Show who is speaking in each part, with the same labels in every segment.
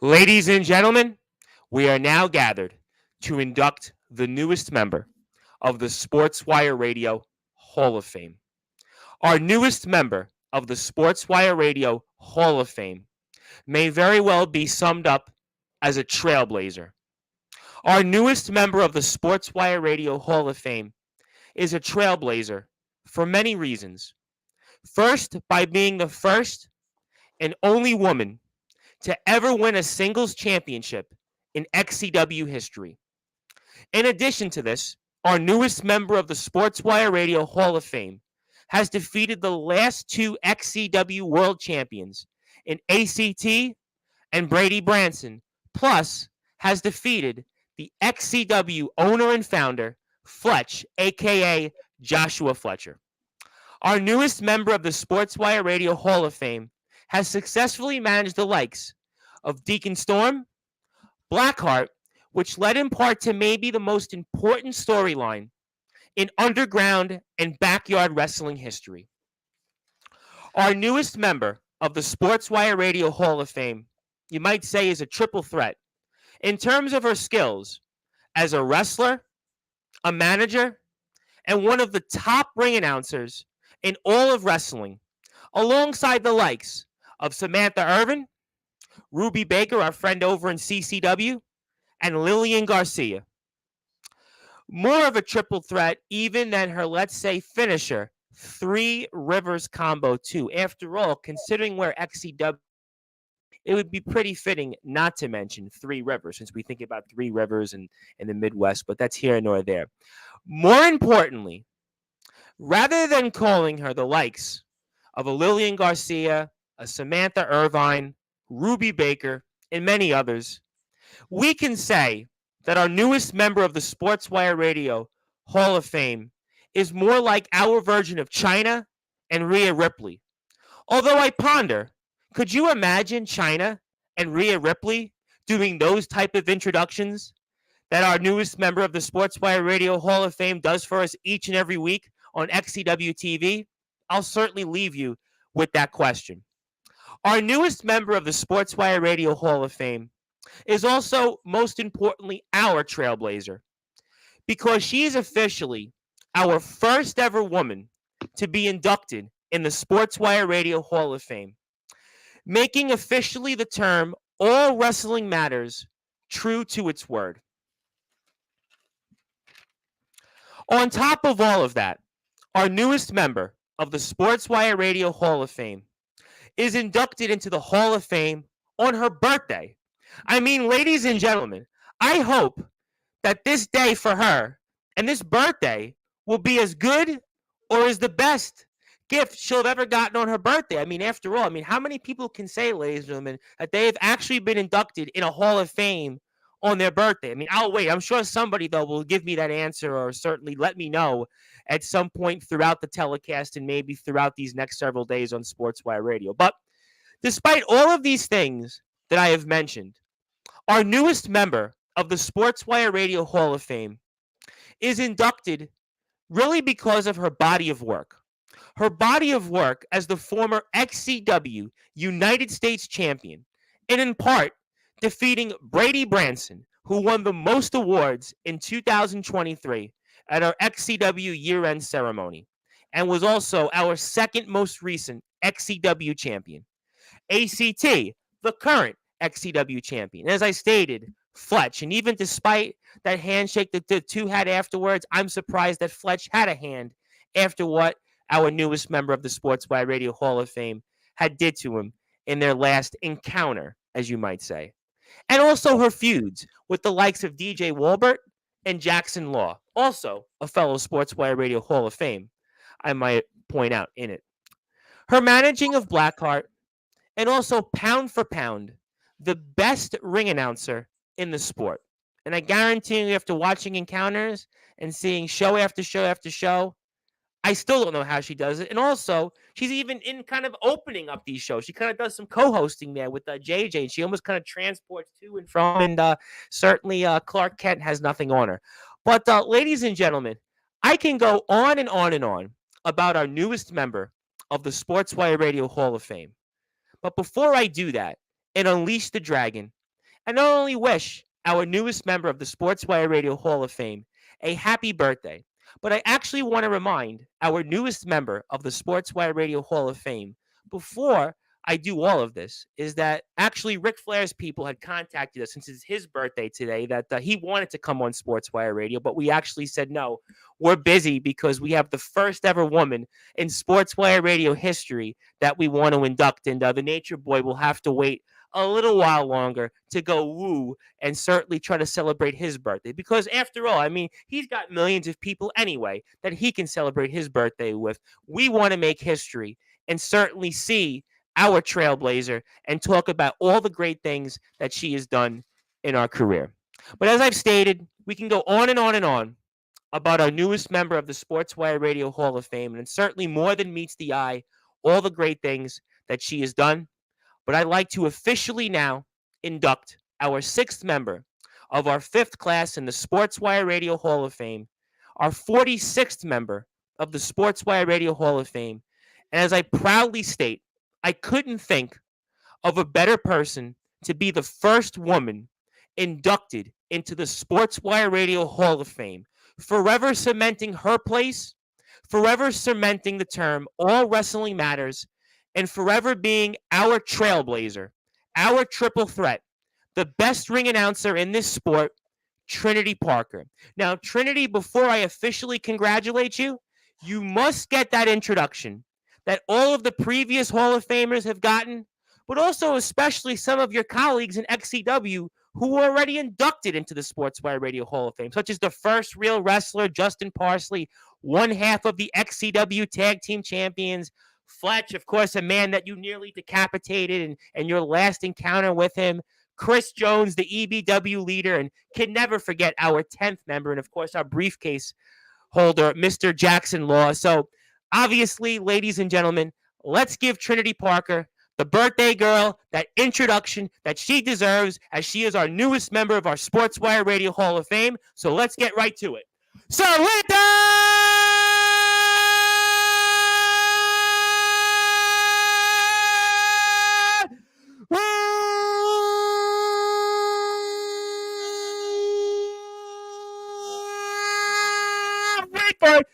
Speaker 1: Ladies and gentlemen, we are now gathered to induct the newest member of the Sportswire Radio Hall of Fame. Our newest member of the Sportswire Radio Hall of Fame may very well be summed up as a trailblazer. Our newest member of the Sportswire Radio Hall of Fame is a trailblazer for many reasons. First, by being the first and only woman to ever win a singles championship in XCW history. In addition to this, our newest member of the Sportswire Radio Hall of Fame has defeated the last two XCW world champions in ACT and Brady Branson, plus has defeated the XCW owner and founder, Fletch, aka Joshua Fletcher. Our newest member of the Sportswire Radio Hall of Fame has successfully managed the likes of Deacon Storm, Blackheart, which led in part to maybe the most important storyline in underground and backyard wrestling history. Our newest member of the Sportswire Radio Hall of Fame, you might say, is a triple threat in terms of her skills as a wrestler, a manager, and one of the top ring announcers in all of wrestling, alongside the likes of Samantha Irvin, Ruby Baker, our friend over in CCW, and Lillian Garcia. More of a triple threat even than her, let's say, finisher, Three Rivers Combo 2. After all, considering where XCW, it would be pretty fitting not to mention Three Rivers, since we think about Three Rivers in the Midwest, but that's here nor there. More importantly, rather than calling her the likes of a Lillian Garcia, a Samantha Irvine, Ruby Baker, and many others, we can say that our newest member of the Sportswire Radio Hall of Fame is more like our version of Chyna and Rhea Ripley. Although I ponder, could you imagine Chyna and Rhea Ripley doing those type of introductions that our newest member of the Sportswire Radio Hall of Fame does for us each and every week on XCW TV? I'll certainly leave you with that question. Our newest member of the Sportswire Radio Hall of Fame is also, most importantly, our trailblazer, because she is officially our first ever woman to be inducted in the Sportswire Radio Hall of Fame, making officially the term "all wrestling matters" true to its word. On top of all of that, our newest member of the Sportswire Radio Hall of Fame is inducted into the Hall of Fame on her birthday. I mean, ladies and gentlemen, I hope that this day for her and this birthday will be as good or as the best gift she'll have ever gotten on her birthday. I mean, after all, how many people can say, ladies and gentlemen, that they have actually been inducted in a Hall of Fame on their birthday? I'll wait. I'm sure somebody, though, will give me that answer or certainly let me know at some point throughout the telecast and maybe throughout these next several days on Sportswire Radio. But despite all of these things that I have mentioned, our newest member of the Sportswire Radio Hall of Fame is inducted really because of her body of work. Her body of work as the former XCW United States champion, and in part defeating Brady Branson, who won the most awards in 2023 at our XCW year-end ceremony, and was also our second most recent XCW champion. ACT, the current XCW champion. As I stated, Fletch. And even despite that handshake that the two had afterwards, I'm surprised that Fletch had a hand after what our newest member of the Sportswire Radio Hall of Fame had did to him in their last encounter, as you might say. And also her feuds with the likes of DJ Walbert and Jackson Law, also a fellow Sportswire Radio Hall of Fame, I might point out in it. Her managing of Blackheart, and also pound for pound, the best ring announcer in the sport. And I guarantee you, after watching encounters and seeing show after show after show, I still don't know how she does it. And also, she's even in kind of opening up these shows. She kind of does some co-hosting there with JJ, and she almost kind of transports to and from. And certainly Clark Kent has nothing on her. But ladies and gentlemen, I can go on and on and on about our newest member of the Sportswire Radio Hall of Fame. But before I do that and unleash the dragon, and not only wish our newest member of the Sportswire Radio Hall of Fame a happy birthday, but I actually want to remind our newest member of the Sportswire Radio Hall of Fame before I do all of this is that actually Ric Flair's people had contacted us since it's his birthday today that he wanted to come on Sportswire Radio, but we actually said no, we're busy because we have the first ever woman in Sportswire Radio history that we want to induct, and the Nature Boy will have to wait a little while longer to go woo and certainly try to celebrate his birthday. Because after all, I mean, he's got millions of people anyway that he can celebrate his birthday with. We want to make history and certainly see our trailblazer and talk about all the great things that she has done in our career. But as I've stated, we can go on and on and on about our newest member of the Sportswire Radio Hall of Fame, and certainly more than meets the eye, all the great things that she has done. But I'd like to officially now induct our sixth member of our fifth class in the Sportswire Radio Hall of Fame, our 46th member of the Sportswire Radio Hall of Fame. And as I proudly state, I couldn't think of a better person to be the first woman inducted into the Sportswire Radio Hall of Fame, forever cementing her place, forever cementing the term all wrestling matters, and forever being our trailblazer, our triple threat, the best ring announcer in this sport, Trinity Parker. Now, Trinity, before I officially congratulate you, you must get that introduction that all of the previous Hall of Famers have gotten, but also especially some of your colleagues in XCW who were already inducted into the Sportswire Radio Hall of Fame, such as the first real wrestler, Justin Parsley, one half of the XCW Tag Team Champions, Fletch, of course, a man that you nearly decapitated and your last encounter with him, Chris Jones, the EBW leader, and can never forget our 10th member, and of course, our briefcase holder, Mr. Jackson Law. So, obviously, ladies and gentlemen, let's give Trinity Parker, the birthday girl, that introduction that she deserves, as she is our newest member of our Sportswire Radio Hall of Fame. So let's get right to it. Without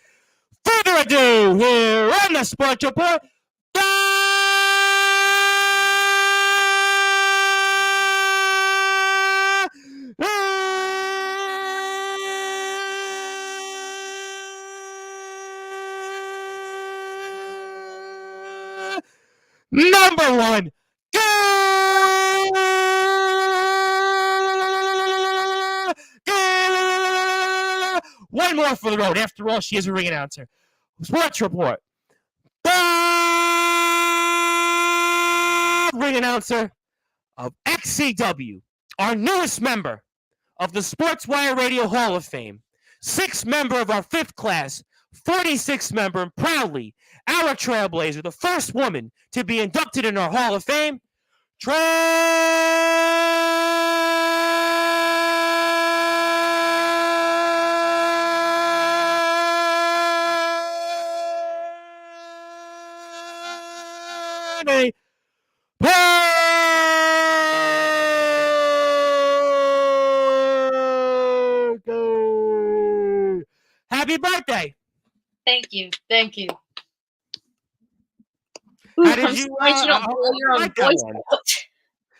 Speaker 1: further ado, here on the Sports Report, number one. One more for the road. After all, she is a ring announcer. Sports Report. The ring announcer of XCW, our newest member of the Sportswire Radio Hall of Fame, sixth member of our fifth class, 46th member, and proudly our trailblazer, the first woman to be inducted in our Hall of Fame, Trinity Parker. Happy birthday.
Speaker 2: Thank you. Thank you.
Speaker 1: How
Speaker 2: Ooh,
Speaker 1: did
Speaker 2: I'm
Speaker 1: you,
Speaker 2: surprised you don't blow your own
Speaker 1: like that
Speaker 2: voice
Speaker 1: one?
Speaker 2: out.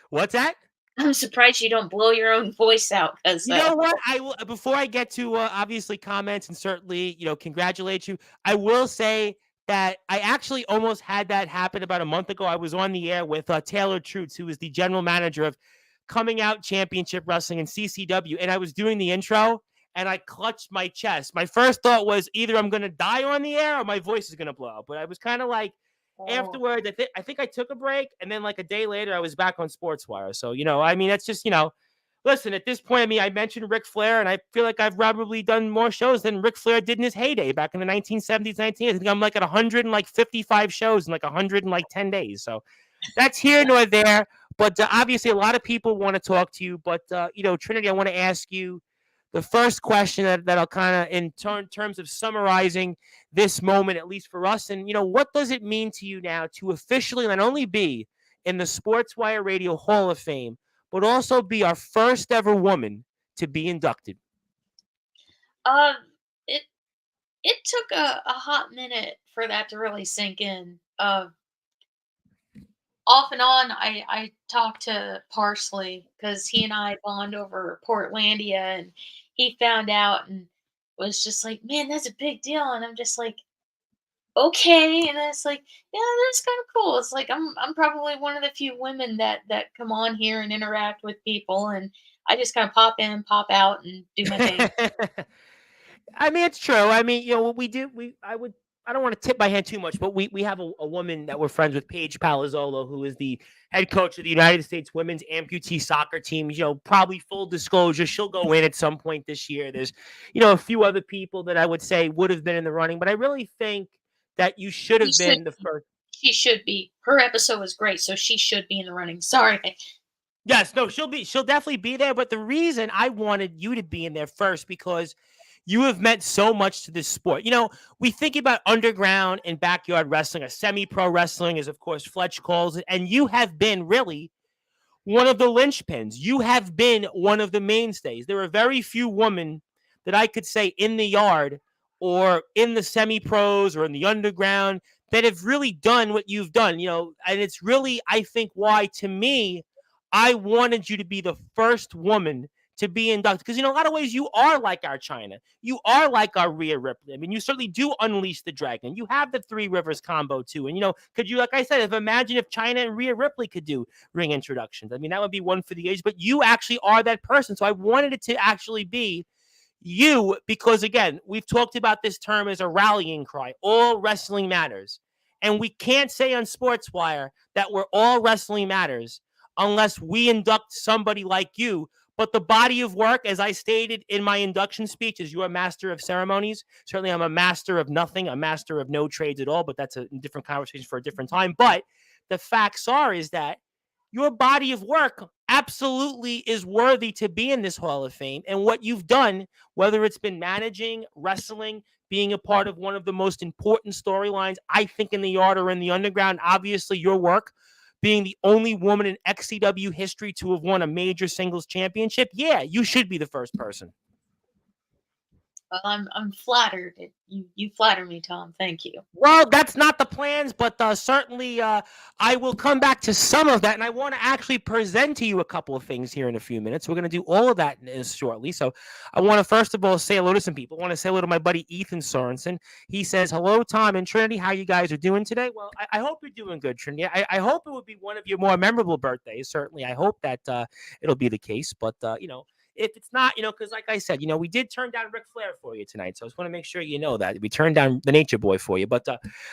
Speaker 1: What's that?
Speaker 2: I'm surprised you don't blow your own voice out because
Speaker 1: You know what? I will, before I get to obviously comments and certainly congratulate you. I will say that I actually almost had that happen about a month ago. I was on the air with Taylor Troots, who is the general manager of Coming Out Championship Wrestling in CCW, and I was doing the intro and I clutched my chest. My first thought was either I'm going to die on the air or my voice is going to blow out. But I was kind of like, afterwards, I think I took a break, and then like a day later, I was back on Sportswire. So, I mean, that's just, listen, at this point, I mean, I mentioned Ric Flair, and I feel like I've probably done more shows than Ric Flair did in his heyday back in the 1970s, 1980s. I think I'm like at 155 shows in like 110 days. So that's here nor there. But obviously, a lot of people want to talk to you. But, Trinity, I want to ask you the first question that I'll kind of, in terms of summarizing this moment, at least for us, and, what does it mean to you now to officially not only be in the Sportswire Radio Hall of Fame, but also be our first ever woman to be inducted?
Speaker 2: Um, it it took a hot minute for that to really sink in. Off and on, I talked to Parsley because he and I bond over Portlandia, and he found out and was just like, "Man, that's a big deal." And I'm just like, "Okay." And then it's like, "Yeah, that's kind of cool." It's like I'm probably one of the few women that come on here and interact with people, and I just kind of pop in, pop out, and do my thing.
Speaker 1: I mean, it's true. I mean, what we do, I don't want to tip my hand too much, but we have a woman that we're friends with, Paige Palazzolo, who is the head coach of the United States women's amputee soccer team. Probably full disclosure, she'll go in at some point this year. There's, a few other people that I would say would have been in the running, but I really think that you should
Speaker 2: She
Speaker 1: have
Speaker 2: should
Speaker 1: been the first.
Speaker 2: she should be. Her episode was great, so she should be in the running. Sorry.
Speaker 1: Yes, no, she'll definitely be there. But the reason I wanted you to be in there first because you have meant so much to this sport. We think about underground and backyard wrestling, a semi-pro wrestling, as of course Fletch calls it, and you have been really one of the linchpins. You have been one of the mainstays. There are very few women that I could say in the yard or in the semi-pros or in the underground that have really done what you've done, and it's really, I think, why to me, I wanted you to be the first woman to be inducted. Because, in a lot of ways, you are like our China. You are like our Rhea Ripley. I mean, you certainly do unleash the dragon. You have the Three Rivers combo, too. And, could you, like I said, imagine if China and Rhea Ripley could do ring introductions. I mean, that would be one for the age, but you actually are that person. So I wanted it to actually be you because, again, we've talked about this term as a rallying cry. All wrestling matters. And we can't say on Sportswire that we're all wrestling matters unless we induct somebody like you. But the body of work, as I stated in my induction speech, is you're a master of ceremonies. Certainly, I'm a master of nothing, a master of no trades at all, but that's a different conversation for a different time. But the facts is that your body of work absolutely is worthy to be in this Hall of Fame. And what you've done, whether it's been managing, wrestling, being a part of one of the most important storylines, I think, in the yard or in the underground, obviously your work being the only woman in XCW history to have won a major singles championship, yeah, you should be the first person.
Speaker 2: Well, I'm flattered. You flatter me, Tom. Thank you.
Speaker 1: Well, that's not the plans, but certainly I will come back to some of that, and I want to actually present to you a couple of things here in a few minutes. We're going to do all of that shortly. So I want to first of all say hello to some people. I want to say hello to my buddy Ethan Sorensen. He says, "Hello, Tom and Trinity. How you guys are doing today?" Well, I hope you're doing good, Trinity. I hope it would be one of your more memorable birthdays. Certainly, I hope that it'll be the case. But if it's not, because like I said, we did turn down Ric Flair for you tonight. So I just want to make sure you know that. We turned down the Nature Boy for you. But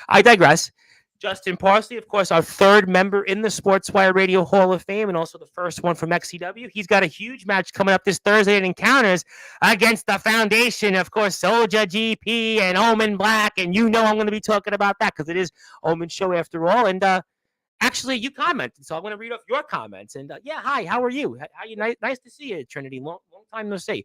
Speaker 1: I digress. Justin Parsley, of course, our third member in the Sportswire Radio Hall of Fame and also the first one from XCW. He's got a huge match coming up this Thursday at Encounters against the Foundation, of course, Soldier GP and Omen Black. And I'm going to be talking about that because it is Omen's show after all. And actually, you commented, so I'm going to read off your comments. And yeah, hi, how are you? How you? Nice to see you, Trinity. Long time no see.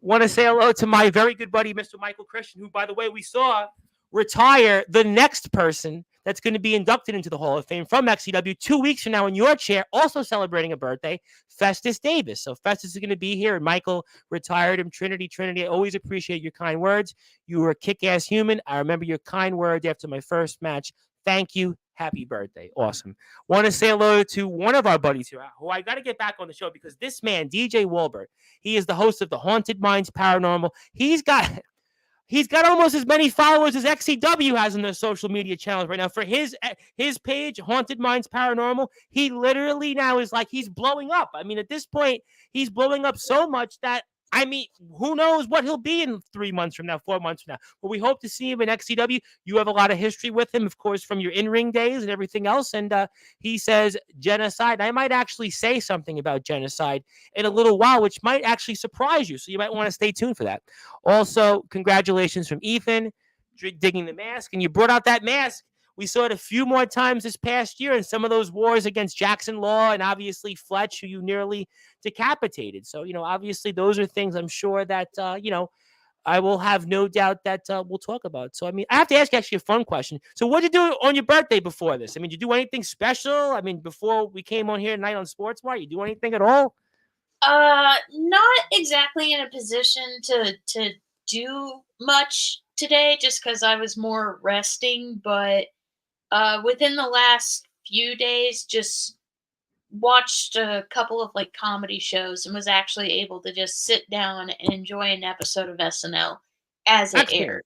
Speaker 1: Want to say hello to my very good buddy, Mr. Michael Christian, who, by the way, we saw retire the next person that's going to be inducted into the Hall of Fame from XCW 2 weeks from now in your chair, also celebrating a birthday, Festus Davis. So Festus is going to be here, and Michael retired him. Trinity, I always appreciate your kind words. You were a kick-ass human. I remember your kind words after my first match. Thank you. Happy birthday. Awesome. Want to say hello to one of our buddies here, who I got to get back on the show because this man, DJ Wahlberg, he is the host of the Haunted Minds Paranormal. He's got almost as many followers as XCW has in their social media channels right now. For his page, Haunted Minds Paranormal, he literally now is like, he's blowing up. I mean, at this point, he's blowing up so much that, I mean, who knows what he'll be in 3 months from now, 4 months from now. But we hope to see him in XCW. You have a lot of history with him, of course, from your in-ring days and everything else. And he says genocide. I might actually say something about genocide in a little while, which might actually surprise you. So you might want to stay tuned for that. Also, congratulations from Ethan, digging the mask. And you brought out that mask. We saw it a few more times this past year in some of those wars against Jackson Law and obviously Fletch, who you nearly decapitated. So, obviously those are things I'm sure that, I will have no doubt that we'll talk about. So, I mean, I have to ask you actually a fun question. So, what did you do on your birthday before this? I mean, did you do anything special? I mean, before we came on here tonight on Sportswire, you do anything at all?
Speaker 2: Not exactly in a position to do much today, just because I was more resting. But within the last few days, just watched a couple of like comedy shows and was actually able to just sit down and enjoy an episode of SNL as it
Speaker 1: Excellent.
Speaker 2: aired.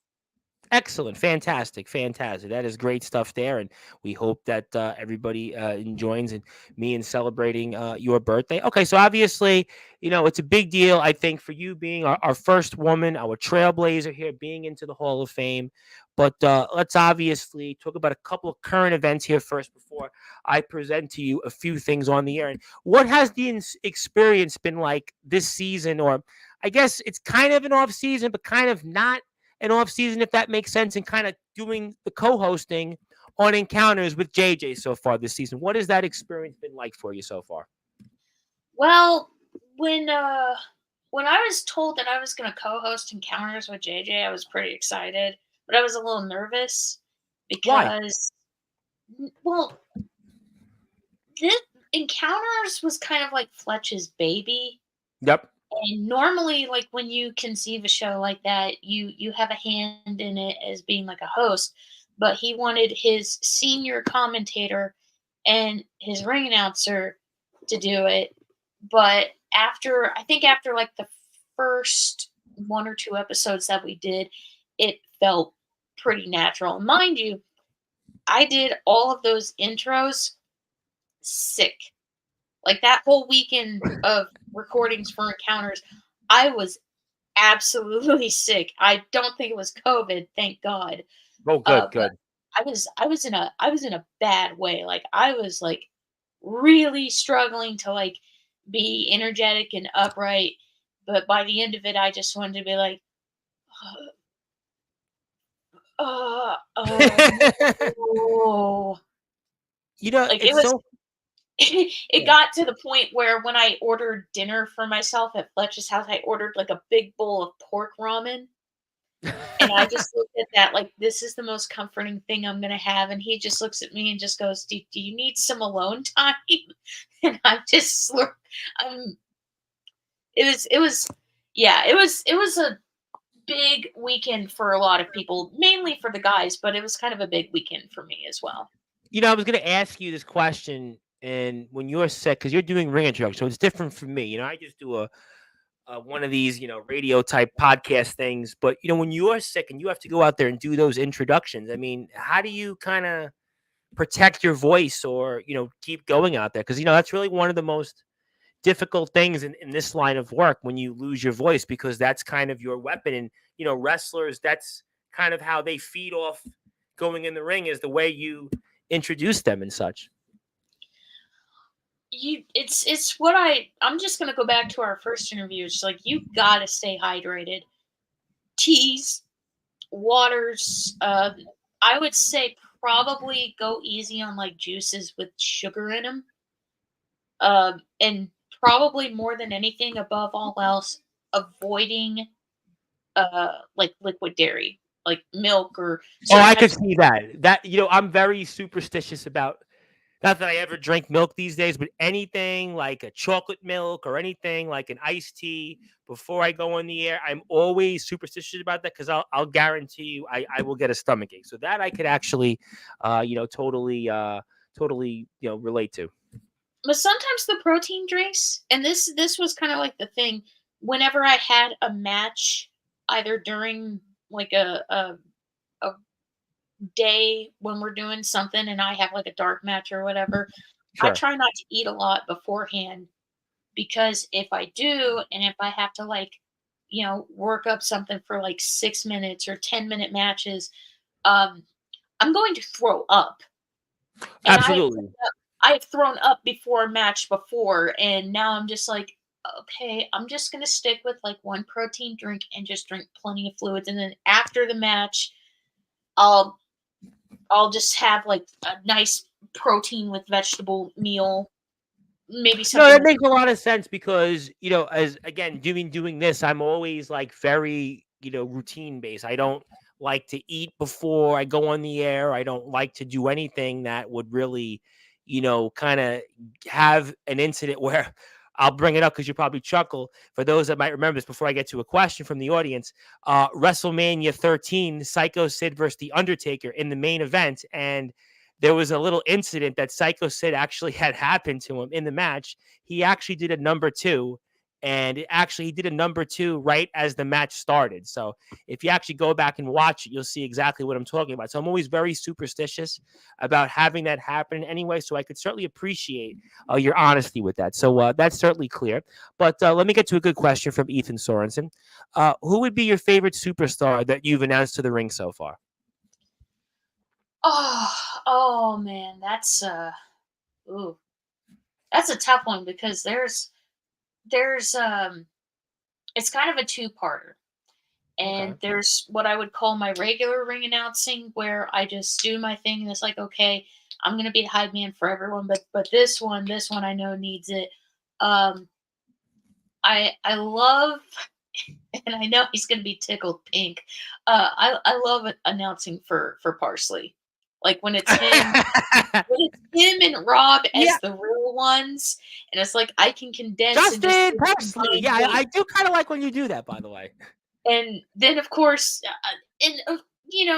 Speaker 1: Excellent. Fantastic. Fantastic. That is great stuff there. And we hope that everybody enjoys and me in celebrating your birthday. Okay. So obviously, it's a big deal, I think, for you being our first woman, our trailblazer here, being into the Hall of Fame. But let's obviously talk about a couple of current events here first before I present to you a few things on the air. And what has the experience been like this season? Or I guess it's kind of an off season, but kind of not an off season, if that makes sense, and kind of doing the co-hosting on Encounters with JJ so far this season. What has that experience been like for you so far?
Speaker 2: Well, when I was told that I was going to co-host Encounters with JJ, I was pretty excited, but I was a little nervous
Speaker 1: Why?
Speaker 2: because, well, this Encounters was kind of like Fletch's baby.
Speaker 1: Yep.
Speaker 2: And normally, like when you conceive a show like that, you have a hand in it as being like a host. But he wanted his senior commentator and his ring announcer to do it. But after like the first one or two episodes that we did, it felt pretty natural. Mind you, I did all of those intros sick. Like that whole weekend of recordings for Encounters, I was absolutely sick. I don't think it was COVID, thank God.
Speaker 1: Oh, good,
Speaker 2: But
Speaker 1: good.
Speaker 2: I was in a bad way. Like I was like really struggling to like be energetic and upright. But by the end of it, I just wanted to be like, no. Like it
Speaker 1: it's
Speaker 2: was
Speaker 1: so.
Speaker 2: it
Speaker 1: Yeah.
Speaker 2: got to the point where when I ordered dinner for myself at Fletch's house, I ordered like a big bowl of pork ramen. And I just looked at that like this is the most comforting thing I'm gonna have. And he just looks at me and just goes, do you need some alone time? And I'm just it was yeah, it was a big weekend for a lot of people, mainly for the guys, but it was kind of a big weekend for me as well.
Speaker 1: I was going to ask you this question, and when you're sick, because you're doing ring introduction, so it's different from me. I just do one of these, radio type podcast things. But when you're sick and you have to go out there and do those introductions, I mean, how do you kind of protect your voice or keep going out there? Because that's really one of the most difficult things in this line of work when you lose your voice, because that's kind of your weapon. And wrestlers, that's kind of how they feed off going in the ring, is the way you introduce them and such.
Speaker 2: It's what I'm just gonna go back to our first interview. It's like you gotta stay hydrated. Teas, waters. I would say probably go easy on like juices with sugar in them. And probably more than anything, above all else, avoiding like liquid dairy, like milk or
Speaker 1: Oh,
Speaker 2: certain
Speaker 1: I could
Speaker 2: types.
Speaker 1: see that. I'm very superstitious about. Not that I ever drink milk these days, but anything like a chocolate milk or anything like an iced tea before I go on the air, I'm always superstitious about that, because I'll guarantee you I will get a stomach ache. So that I could actually, totally relate to.
Speaker 2: But sometimes the protein drinks, and this was kind of like the thing. Whenever I had a match, either during like a day when we're doing something and I have like a dark match or whatever, I
Speaker 1: Sure.
Speaker 2: try not to eat a lot beforehand, because if I do and if I have to like, work up something for like 6 minutes or 10-minute matches, um, I'm going to throw up. And
Speaker 1: Absolutely.
Speaker 2: I have thrown up before a match before, and now I'm just like, okay, I'm just gonna stick with like one protein drink and just drink plenty of fluids, and then after the match, I'll I'll just have like a nice protein with vegetable meal, maybe
Speaker 1: No,
Speaker 2: something
Speaker 1: that
Speaker 2: with.
Speaker 1: makes a lot of sense, because as again doing this, I'm always like very routine based. I don't like to eat before I go on the air. I don't like to do anything that would really, kind of have an incident where I'll bring it up because you probably chuckle. For those that might remember this, before I get to a question from the audience, WrestleMania 13, Psycho Sid versus The Undertaker in the main event. And there was a little incident that Psycho Sid actually had happened to him in the match. He actually did a number two, and he did a number two right as the match started. So if you actually go back and watch it, you'll see exactly what I'm talking about. So I'm always very superstitious about having that happen anyway. So I could certainly appreciate your honesty with that. So that's certainly clear. But let me get to a good question from Ethan Sorensen. Who would be your favorite superstar that you've announced to the ring so far?
Speaker 2: Oh man, ooh, that's a tough one because there's it's kind of a two-parter.
Speaker 1: Okay.
Speaker 2: And there's what I would call my regular ring announcing where I just do my thing and it's like, okay, I'm gonna be the hype man for everyone, but this one I know needs it. Um I love and I know he's gonna be tickled pink. I love announcing for Parsley. Like when it's him and Rob
Speaker 1: Yeah,
Speaker 2: as the real ones, and it's like I can condense and just
Speaker 1: Justin
Speaker 2: give
Speaker 1: Presley.
Speaker 2: combined
Speaker 1: Yeah,
Speaker 2: weight.
Speaker 1: I do kind of like when you do that, by the way.
Speaker 2: And then of course,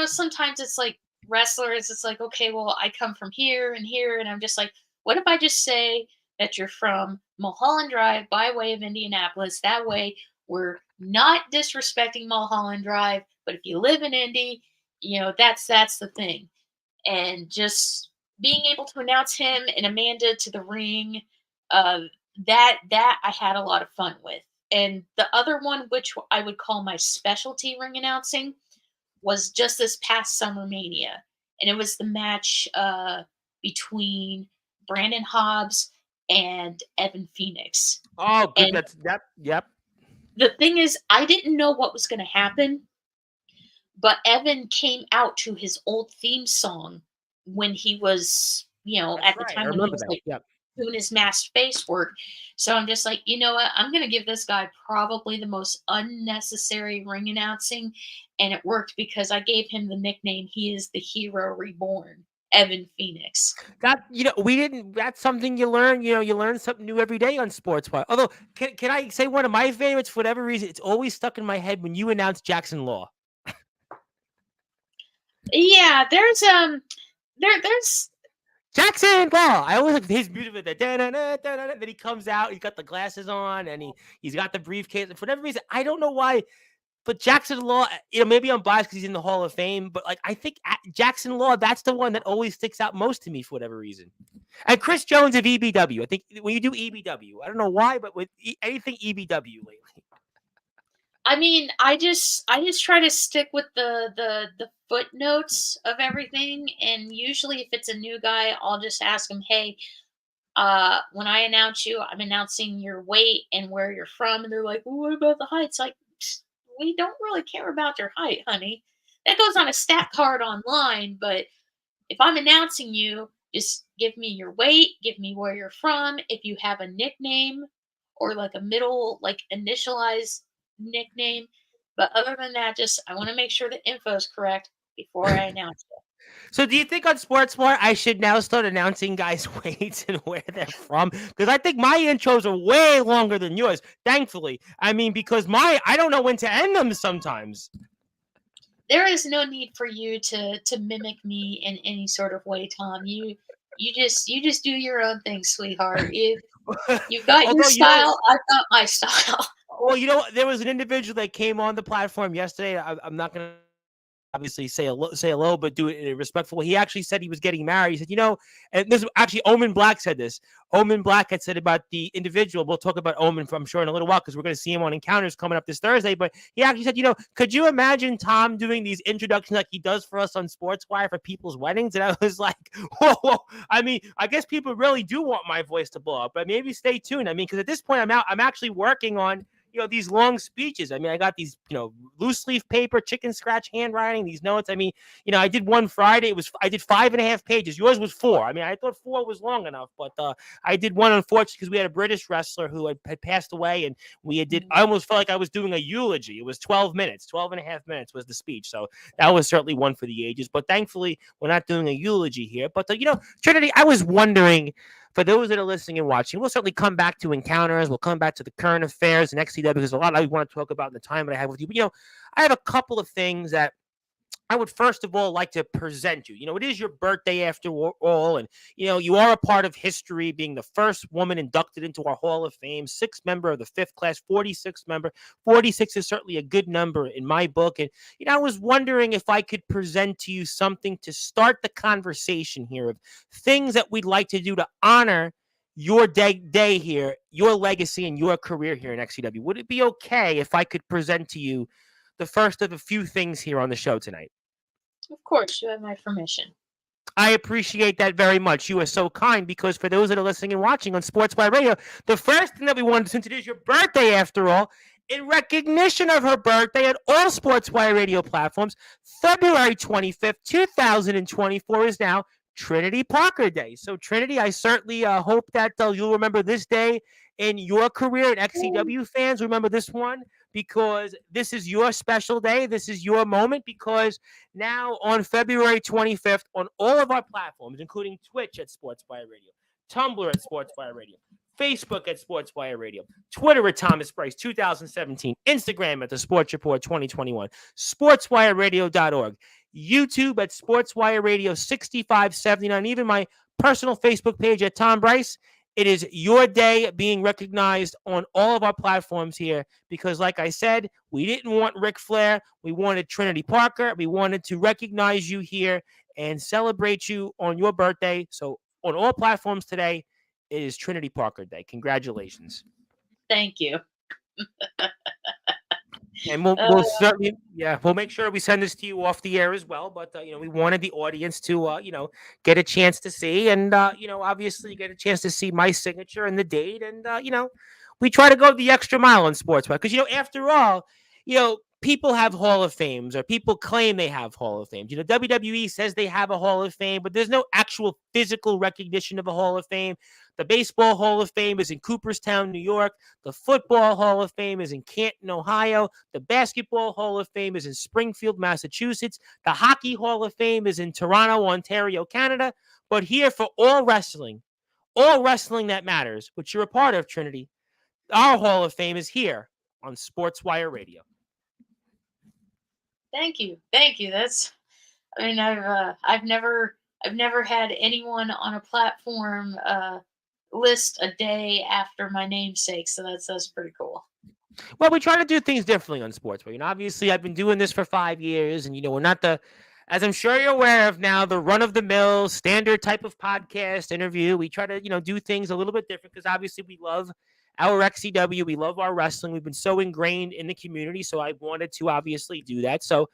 Speaker 2: sometimes it's like wrestlers. It's like, okay, well, I come from here and here, and I'm just like, what if I just say that you're from Mulholland Drive by way of Indianapolis? That way, we're not disrespecting Mulholland Drive, but if you live in Indy, that's the thing. And just being able to announce him and Amanda to the ring, uh, that I had a lot of fun with. And the other one, which I would call my specialty ring announcing, was just this past Summer Mania, and it was the match between Brandon Hobbs and Evan Phoenix.
Speaker 1: Oh, good.
Speaker 2: And
Speaker 1: That's that. Yep.
Speaker 2: the thing is, I didn't know what was going to happen, but Evan came out to his old theme song when he was,
Speaker 1: That's
Speaker 2: at the
Speaker 1: right. I
Speaker 2: time when he
Speaker 1: remember
Speaker 2: was
Speaker 1: that.
Speaker 2: like
Speaker 1: Yep.
Speaker 2: doing his masked face work. So I'm just like, you know what? I'm going to give this guy probably the most unnecessary ring announcing. And it worked because I gave him the nickname, he is the hero reborn, Evan Phoenix.
Speaker 1: That we didn't. That's something you learn. You learn something new every day on Sportswire. Although, can I say one of my favorites for whatever reason? It's always stuck in my head when you announced Jackson Law.
Speaker 2: Yeah, there's
Speaker 1: Jackson Law. I always like his music with the da-da-da-da-da-da. Then he comes out. He's got the glasses on and he's got the briefcase. And for whatever reason, I don't know why. But Jackson Law, maybe I'm biased because he's in the Hall of Fame, but like I think Jackson Law, that's the one that always sticks out most to me for whatever reason. And Chris Jones of EBW. I think when you do EBW, I don't know why, but with anything EBW lately.
Speaker 2: I mean, I just try to stick with the footnotes of everything, and usually if it's a new guy, I'll just ask him, "Hey, when I announce you, I'm announcing your weight and where you're from." And they're like, well, "What about the height?" It's like, "Psst, we don't really care about your height, honey. That goes on a stat card online, but if I'm announcing you, just give me your weight, give me where you're from, if you have a nickname or like a middle, like initialized nickname. But other than that, just I want to make sure the info is correct before I announce it."
Speaker 1: So do you think on Sportsmore I should now start announcing guys' weights and where they're from? Because I think my intros are way longer than yours, thankfully. I mean, because I don't know when to end them sometimes.
Speaker 2: There is no need for you to mimic me in any sort of way, Tom. You just do your own thing, sweetheart. You've got your
Speaker 1: Although,
Speaker 2: style, I've got my style.
Speaker 1: well, there was an individual that came on the platform yesterday. I'm not going to obviously say hello, but do it in a respectful way. He actually said he was getting married. He said, and this actually Omen Black said this. Omen Black had said about the individual. We'll talk about Omen, I'm sure, in a little while because we're going to see him on Encounters coming up this Thursday. But he actually said, could you imagine Tom doing these introductions like he does for us on Sportswire for people's weddings? And I was like, whoa. I mean, I guess people really do want my voice to blow up, but maybe stay tuned. I mean, because at this point, I'm actually working on these long speeches. I mean, I got these, loose leaf paper, chicken scratch handwriting, these notes. I mean, I did one Friday. I did 5.5 pages. Yours was 4. I mean, I thought 4 was long enough, but I did one, unfortunately, because we had a British wrestler who had passed away, and I
Speaker 2: Mm.
Speaker 1: almost felt like I was doing a eulogy. It was 12 minutes, 12.5 minutes was the speech. So that was certainly one for the ages. But thankfully, we're not doing a eulogy here. But, Trinity, I was wondering, for those that are listening and watching, we'll certainly come back to encounters. We'll come back to the current affairs and XCW, because a lot I want to talk about in the time that I have with you. But, I have a couple of things that I would first of all like to present you. It is your birthday after all, and you are a part of history, being the first woman inducted into our Hall of Fame, sixth member of the fifth class, 46th member. 46 is certainly a good number in my book, and I was wondering if I could present to you something to start the conversation here of things that we'd like to do to honor your day here, your legacy, and your career here in XCW. Would it be okay if I could present to you the first of a few things here on the show tonight?
Speaker 2: Of course, you have my permission.
Speaker 1: I appreciate that very much. You are so kind, because for those that are listening and watching on Sportswire Radio, the first thing that we wanted, since it is your birthday after all, in recognition of her birthday at all Sportswire Radio platforms, February 25th, 2024 is now Trinity Parker Day. So, Trinity, I certainly hope that you'll remember this day in your career, and XCW fans remember this one, because this is your special day. This is your moment, because now on February 25th, on all of our platforms, including Twitch at Sportswire Radio, Tumblr at Sportswire Radio, Facebook at Sportswire Radio, Twitter at Thomas Bryce 2017, Instagram at The Sports Report 2021, SportswireRadio.org, YouTube at Sportswire Radio 6579, even my personal Facebook page at Tom Bryce. It is your day being recognized on all of our platforms here, because, like I said, we didn't want Ric Flair. We wanted Trinity Parker. We wanted to recognize you here and celebrate you on your birthday. So on all platforms today, it is Trinity Parker Day. Congratulations.
Speaker 2: Thank you.
Speaker 1: And we'll certainly, we'll make sure we send this to you off the air as well. But we wanted the audience to get a chance to see, and obviously get a chance to see my signature and the date, and we try to go the extra mile in sports, because after all, people have Hall of Fames, or people claim they have Hall of Fames. WWE says they have a Hall of Fame, but there's no actual physical recognition of a Hall of Fame. The Baseball Hall of Fame is in Cooperstown, New York. The Football Hall of Fame is in Canton, Ohio. The Basketball Hall of Fame is in Springfield, Massachusetts. The Hockey Hall of Fame is in Toronto, Ontario, Canada. But here, for all wrestling that matters, which you're a part of, Trinity, our Hall of Fame is here on Sportswire Radio.
Speaker 2: Thank you. I've never had anyone on a platform list a day after my namesake, so that's pretty cool.
Speaker 1: Well, we try to do things differently on Sportswire. Obviously, I've been doing this for 5 years, and we're not as I'm sure you're aware of now, the run-of-the-mill standard type of podcast interview. We try to do things a little bit different, because obviously we love our XCW, we love our wrestling. We've been so ingrained in the community, so I wanted to obviously do that. So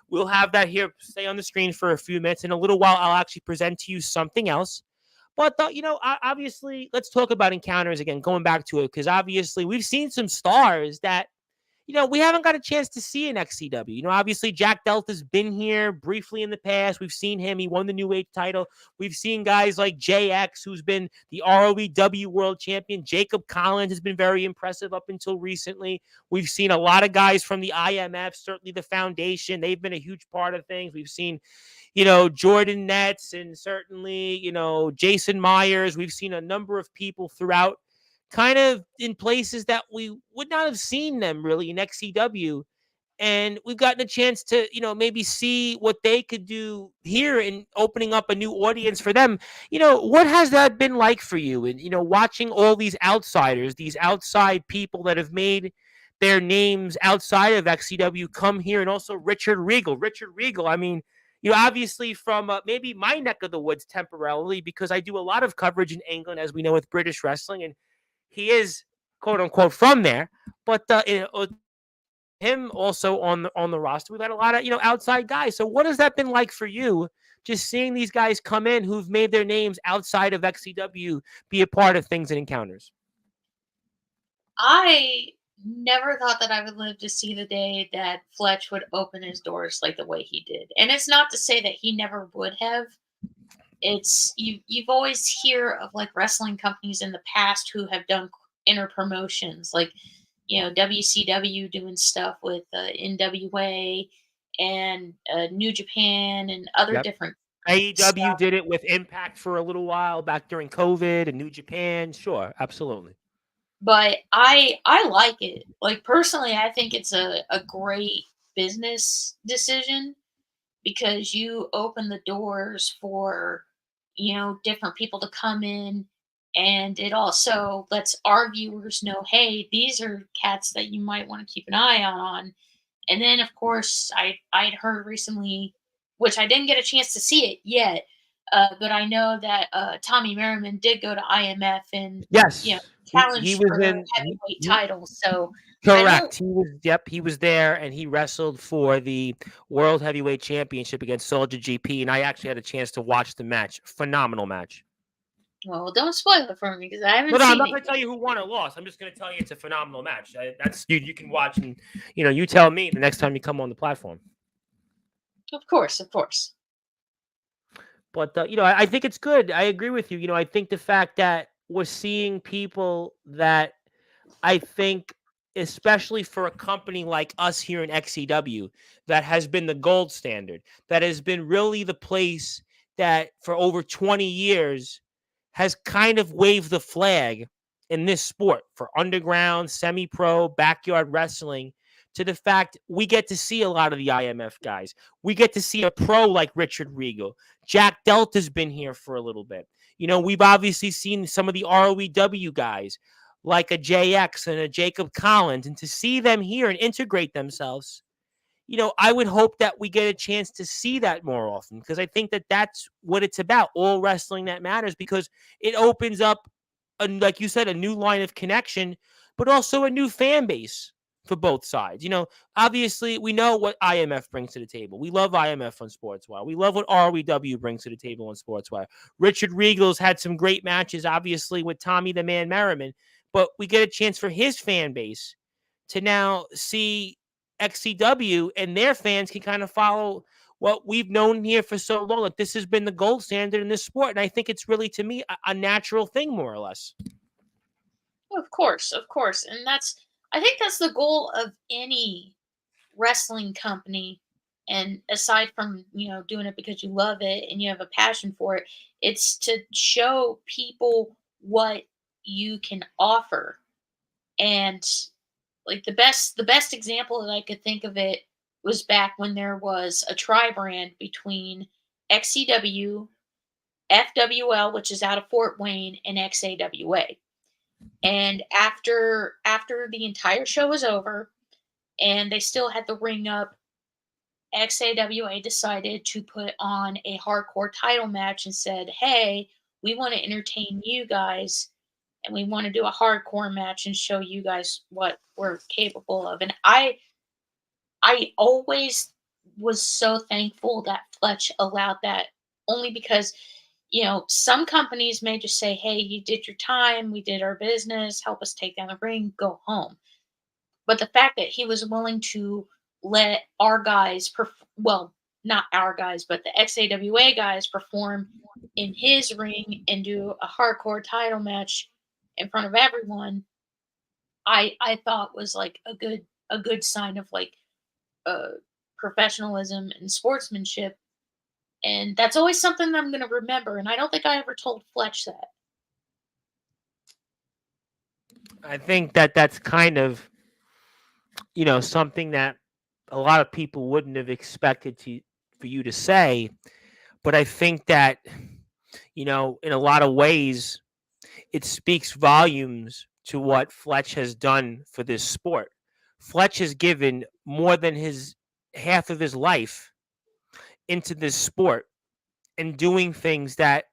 Speaker 1: we'll have that here, stay on the screen for a few minutes. In a little while, I'll actually present to you something else. But, obviously, let's talk about encounters again, going back to it, because obviously we've seen some stars that, we haven't got a chance to see in XCW. Obviously, Jack Delta's been here briefly in the past. We've seen him. He won the New Age title. We've seen guys like JX, who's been the ROEW World Champion. Jacob Collins has been very impressive up until recently. We've seen a lot of guys from the IMF, certainly the Foundation. They've been a huge part of things. We've seen Jordan Nets, and certainly, Jason Myers. We've seen a number of people throughout, kind of in places that we would not have seen them really in XCW. And we've gotten a chance to, maybe see what they could do here and opening up a new audience for them. What has that been like for you? And, watching all these outsiders, these outside people that have made their names outside of XCW come here, and also Richard Regal. I mean, obviously from maybe my neck of the woods temporarily, because I do a lot of coverage in England, as we know, with British wrestling, and he is quote unquote from there. But him also on the roster, we've got a lot of outside guys. So what has that been like for you, just seeing these guys come in who've made their names outside of XCW be a part of things and encounters?
Speaker 2: I never thought that I would live to see the day that Fletch would open his doors like the way he did. And it's not to say that he never would have. It's you've always hear of like wrestling companies in the past who have done inner promotions, like WCW doing stuff with NWA and New Japan and other
Speaker 1: Yep.
Speaker 2: different
Speaker 1: AEW
Speaker 2: stuff.
Speaker 1: did it with Impact for a little while back during COVID and New Japan. Sure, absolutely.
Speaker 2: But I like it. Like personally, I think it's a great business decision because you open the doors for different people to come in, and it also lets our viewers know, hey, these are cats that you might want to keep an eye out on. And then of course I'd heard recently, which I didn't get a chance to see it yet, but I know that Tommy Merriman did go to IMF and
Speaker 1: Yes, he
Speaker 2: challenged
Speaker 1: was
Speaker 2: for the
Speaker 1: in.
Speaker 2: heavyweight title. So I don't.
Speaker 1: Correct. He was. Yep, he was there, and he wrestled for the World Heavyweight Championship against Soldier GP. And I actually had a chance to watch the match. Phenomenal match.
Speaker 2: Well, don't spoil it for me because I
Speaker 1: No,
Speaker 2: haven't
Speaker 1: no, I'm
Speaker 2: seen
Speaker 1: not
Speaker 2: it
Speaker 1: going to
Speaker 2: yet.
Speaker 1: tell you who won or lost. I'm just going to tell you it's a phenomenal match. That's you. You can watch, and you tell me the next time you come on the platform.
Speaker 2: Of course, of course.
Speaker 1: But I think it's good. I agree with you. I think the fact that we're seeing people that I think, especially for a company like us here in XCW, that has been the gold standard, that has been really the place that for over 20 years has kind of waved the flag in this sport for underground, semi pro, backyard wrestling. To the fact we get to see a lot of the IMF guys. We get to see a pro like Richard Regal. Jack Delta's been here for a little bit. We've obviously seen some of the ROEW guys like a JX and a Jacob Collins, and to see them here and integrate themselves, I would hope that we get a chance to see that more often because I think that that's what it's about. All wrestling that matters because it opens up, like you said, a new line of connection, but also a new fan base for both sides. Obviously, we know what IMF brings to the table. We love IMF on Sportswire. We love what ROEW brings to the table on Sportswire. Richard Regal's had some great matches, obviously, with Tommy the Man Merriman, but we get a chance for his fan base to now see XCW, and their fans can kind of follow what we've known here for so long. Like this has been the gold standard in this sport, and I think it's really, to me, a natural thing, more or less.
Speaker 2: Of course, of course. And I think that's the goal of any wrestling company. And aside from, doing it because you love it and you have a passion for it, it's to show people what you can offer. And like the best example that I could think of it was back when there was a tri brand between XCW, FWL, which is out of Fort Wayne, and XAWA. And after the entire show was over and they still had the ring up, XAWA decided to put on a hardcore title match and said, "Hey, we want to entertain you guys and we want to do a hardcore match and show you guys what we're capable of." And I always was so thankful that Fletch allowed that, only because some companies may just say, "Hey, you did your time, we did our business, help us take down the ring, go home." But the fact that he was willing to let our guys, well, not our guys, but the XAWA guys perform in his ring and do a hardcore title match in front of everyone, I thought was like a good sign of like uh, professionalism and sportsmanship. And that's always something that I'm going to remember. And I don't think I ever told Fletch that.
Speaker 1: I think that that's kind of something that a lot of people wouldn't have expected for you to say, but I think that in a lot of ways it speaks volumes to what Fletch has done for this sport. Fletch has given more than his half of his life into this sport and doing things that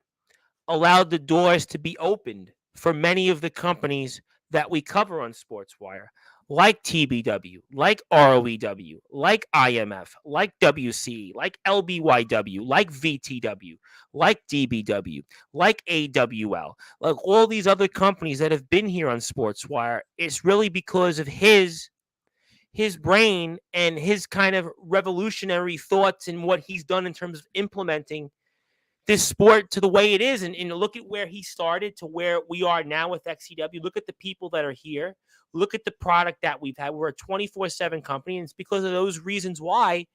Speaker 1: allowed the doors to be opened for many of the companies that we cover on Sportswire, like TBW, like ROEW, like IMF, like WC, like LBYW, like VTW, like DBW, like AWL, like all these other companies that have been here on Sportswire, it's really because of his brain and his kind of revolutionary thoughts and what he's done in terms of implementing this sport to the way it is. And look at where he started to where we are now with XCW. Look at the people that are here. Look at the product that we've had. We're a 24/7 company. And it's because of those reasons why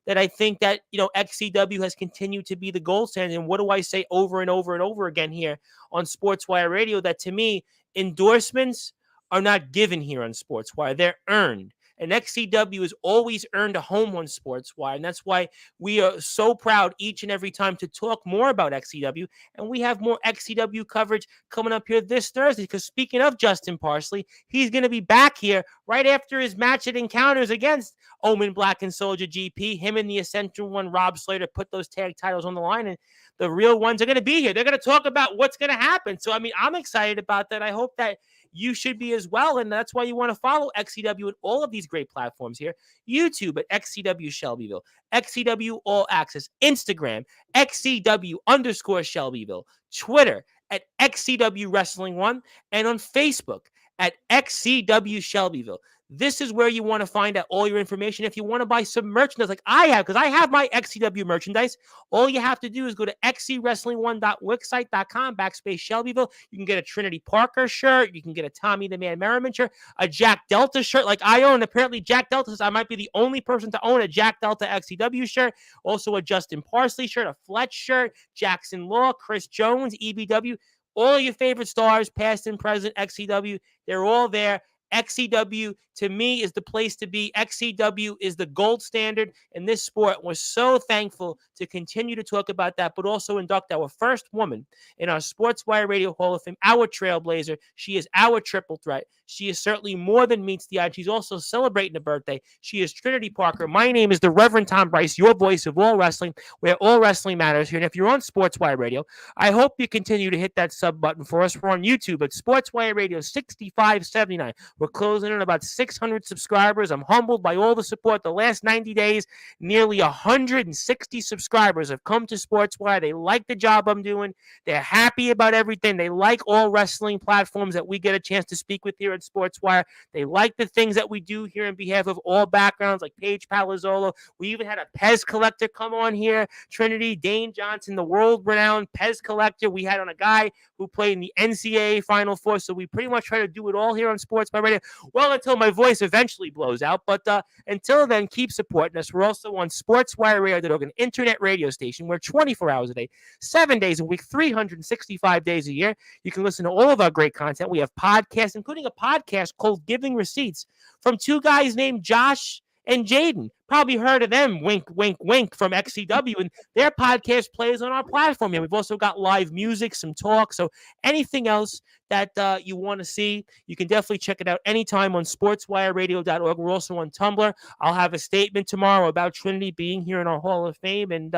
Speaker 1: that I think that, XCW has continued to be the gold standard. And what do I say over and over and over again here on Sportswire Radio? That to me, endorsements are not given here on Sportswire. They're earned. And XCW has always earned a home on Sportswire. And that's why we are so proud each and every time to talk more about XCW. And we have more XCW coverage coming up here this Thursday. Because speaking of Justin Parsley, he's going to be back here right after his match at Encounters against Omen Black and Soldier GP. Him and the Essential One, Rob Slater, put those tag titles on the line. And the real ones are going to be here. They're going to talk about what's going to happen. So, I'm excited about that. I hope that you should be as well. And that's why you want to follow XCW at all of these great platforms here. YouTube at XCW Shelbyville, XCW All Access, Instagram, XCW_Shelbyville, Twitter at XCW Wrestling One, and on Facebook at XCW Shelbyville. This is where you want to find out all your information. If you want to buy some merchandise like I have, because I have my XCW merchandise, all you have to do is go to xcwrestling1.wixsite.com/Shelbyville. You can get a Trinity Parker shirt. You can get a Tommy the Man Merriman shirt, a Jack Delta shirt like I own. Apparently, Jack Delta says I might be the only person to own a Jack Delta XCW shirt. Also, a Justin Parsley shirt, a Fletch shirt, Jackson Law, Chris Jones, EBW. All your favorite stars, past and present, XCW, they're all there. XCW, to me, is the place to be. XCW is the gold standard in this sport. We're so thankful to continue to talk about that, but also induct our first woman in our Sportswire Radio Hall of Fame, our trailblazer. She is our triple threat. She is certainly more than meets the eye. She's also celebrating a birthday. She is Trinity Parker. My name is the Reverend Tom Bryce, your voice of all wrestling, where all wrestling matters here. And if you're on Sportswire Radio, I hope you continue to hit that sub button for us. We're on YouTube at Sportswire Radio 6579. We're closing in about 600 subscribers. I'm humbled by all the support. The last 90 days, nearly 160 subscribers have come to Sportswire. They like the job I'm doing. They're happy about everything. They like all wrestling platforms that we get a chance to speak with here at Sportswire. They like the things that we do here on behalf of all backgrounds, like Paige Palazzolo. We even had a Pez collector come on here. Trinity, Dane Johnson, the world-renowned Pez collector. We had on a guy who played in the NCAA Final Four. So we pretty much try to do it all here on Sportswire Radio. Well, until my voice eventually blows out. But until then, keep supporting us. We're also on SportsWireRadio.org, an internet radio station. We're 24 hours a day, 7 days a week, 365 days a year. You can listen to all of our great content. We have podcasts, including a podcast called Giving Receipts from two guys named Josh and Jaden. Probably heard of them, wink, wink, wink, from XCW, and their podcast plays on our platform. And we've also got live music, some talk. So anything else that you want to see, you can definitely check it out anytime on sportswireradio.org. We're also on Tumblr. I'll have a statement tomorrow about Trinity being here in our Hall of Fame, and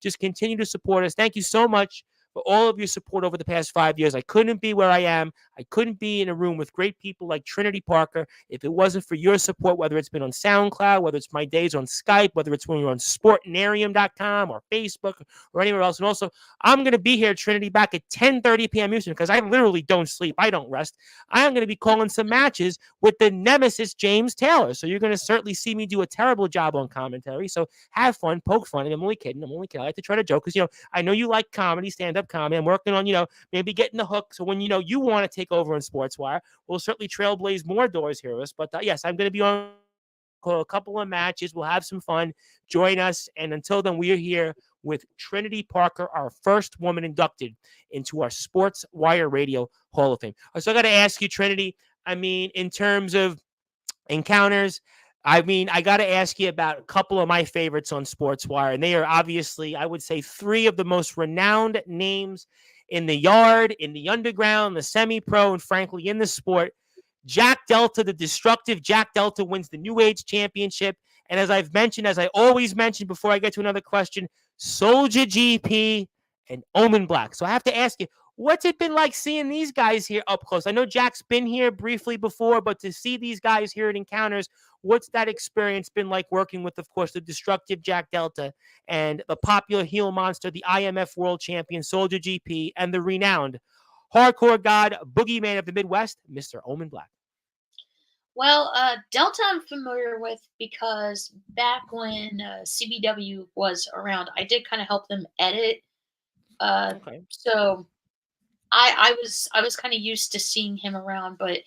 Speaker 1: just continue to support us. Thank you so much for all of your support over the past 5 years. I couldn't be where I am. I couldn't be in a room with great people like Trinity Parker if it wasn't for your support, whether it's been on SoundCloud, whether it's my days on Skype, whether it's when you're on sportinarium.com or Facebook or anywhere else. And also, I'm going to be here, Trinity, back at 10:30 p.m. Eastern, because I literally don't sleep. I don't rest. I am going to be calling some matches with the nemesis, James Taylor. So you're going to certainly see me do a terrible job on commentary. So have fun, poke fun. And I'm only kidding. I like to try to joke because, I know you like comedy, stand-up comedy. I'm working on, maybe getting the hook. So when, you want to take over in Sportswire, we'll certainly trailblaze more doors here. But yes, I'm going to be on a couple of matches. We'll have some fun. Join us. And until then, we are here with Trinity Parker, our first woman inducted into our Sportswire Radio Hall of Fame. So I got to ask you, Trinity, in terms of encounters, I got to ask you about a couple of my favorites on Sportswire, and they are obviously, I would say, three of the most renowned names in the yard, in the underground, the semi-pro, and frankly, in the sport. Jack Delta, the destructive Jack Delta, wins the New Age Championship. And as I've mentioned, as I always mention before I get to another question, Soldier GP and Omen Black. So I have to ask you, What's it been like seeing these guys here up close? I know Jack's been here briefly before, but to see these guys here at Encounters, what's that experience been like working with, of course, the destructive Jack Delta and the popular heel monster, the IMF World Champion, Soldier GP, and the renowned hardcore god, boogeyman of the Midwest, Mr. Omen Black?
Speaker 2: Well, Delta I'm familiar with because back when CBW was around, I did kind of help them edit.
Speaker 1: Okay.
Speaker 2: So I was kind of used to seeing him around, but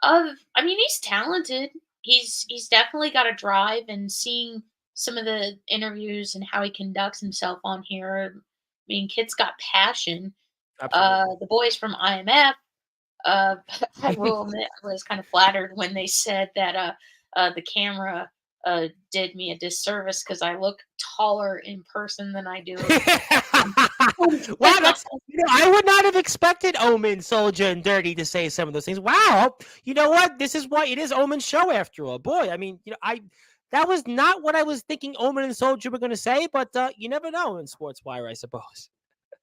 Speaker 2: I mean, he's talented. He's definitely got a drive, and seeing some of the interviews and how he conducts himself on here. I mean, kid's got passion.
Speaker 1: Absolutely.
Speaker 2: The boys from IMF, uh, I will admit, I was kind of flattered when they said that the camera did me a disservice because I look taller in person than I do.
Speaker 1: Wow, that's I would not have expected Omen, Soldier, and Dirty to say some of those things. Wow, you know what? This is why it is Omen's show after all. Boy, I mean, I that was not what I was thinking Omen and Soldier were going to say, but you never know in Sportswire, I suppose.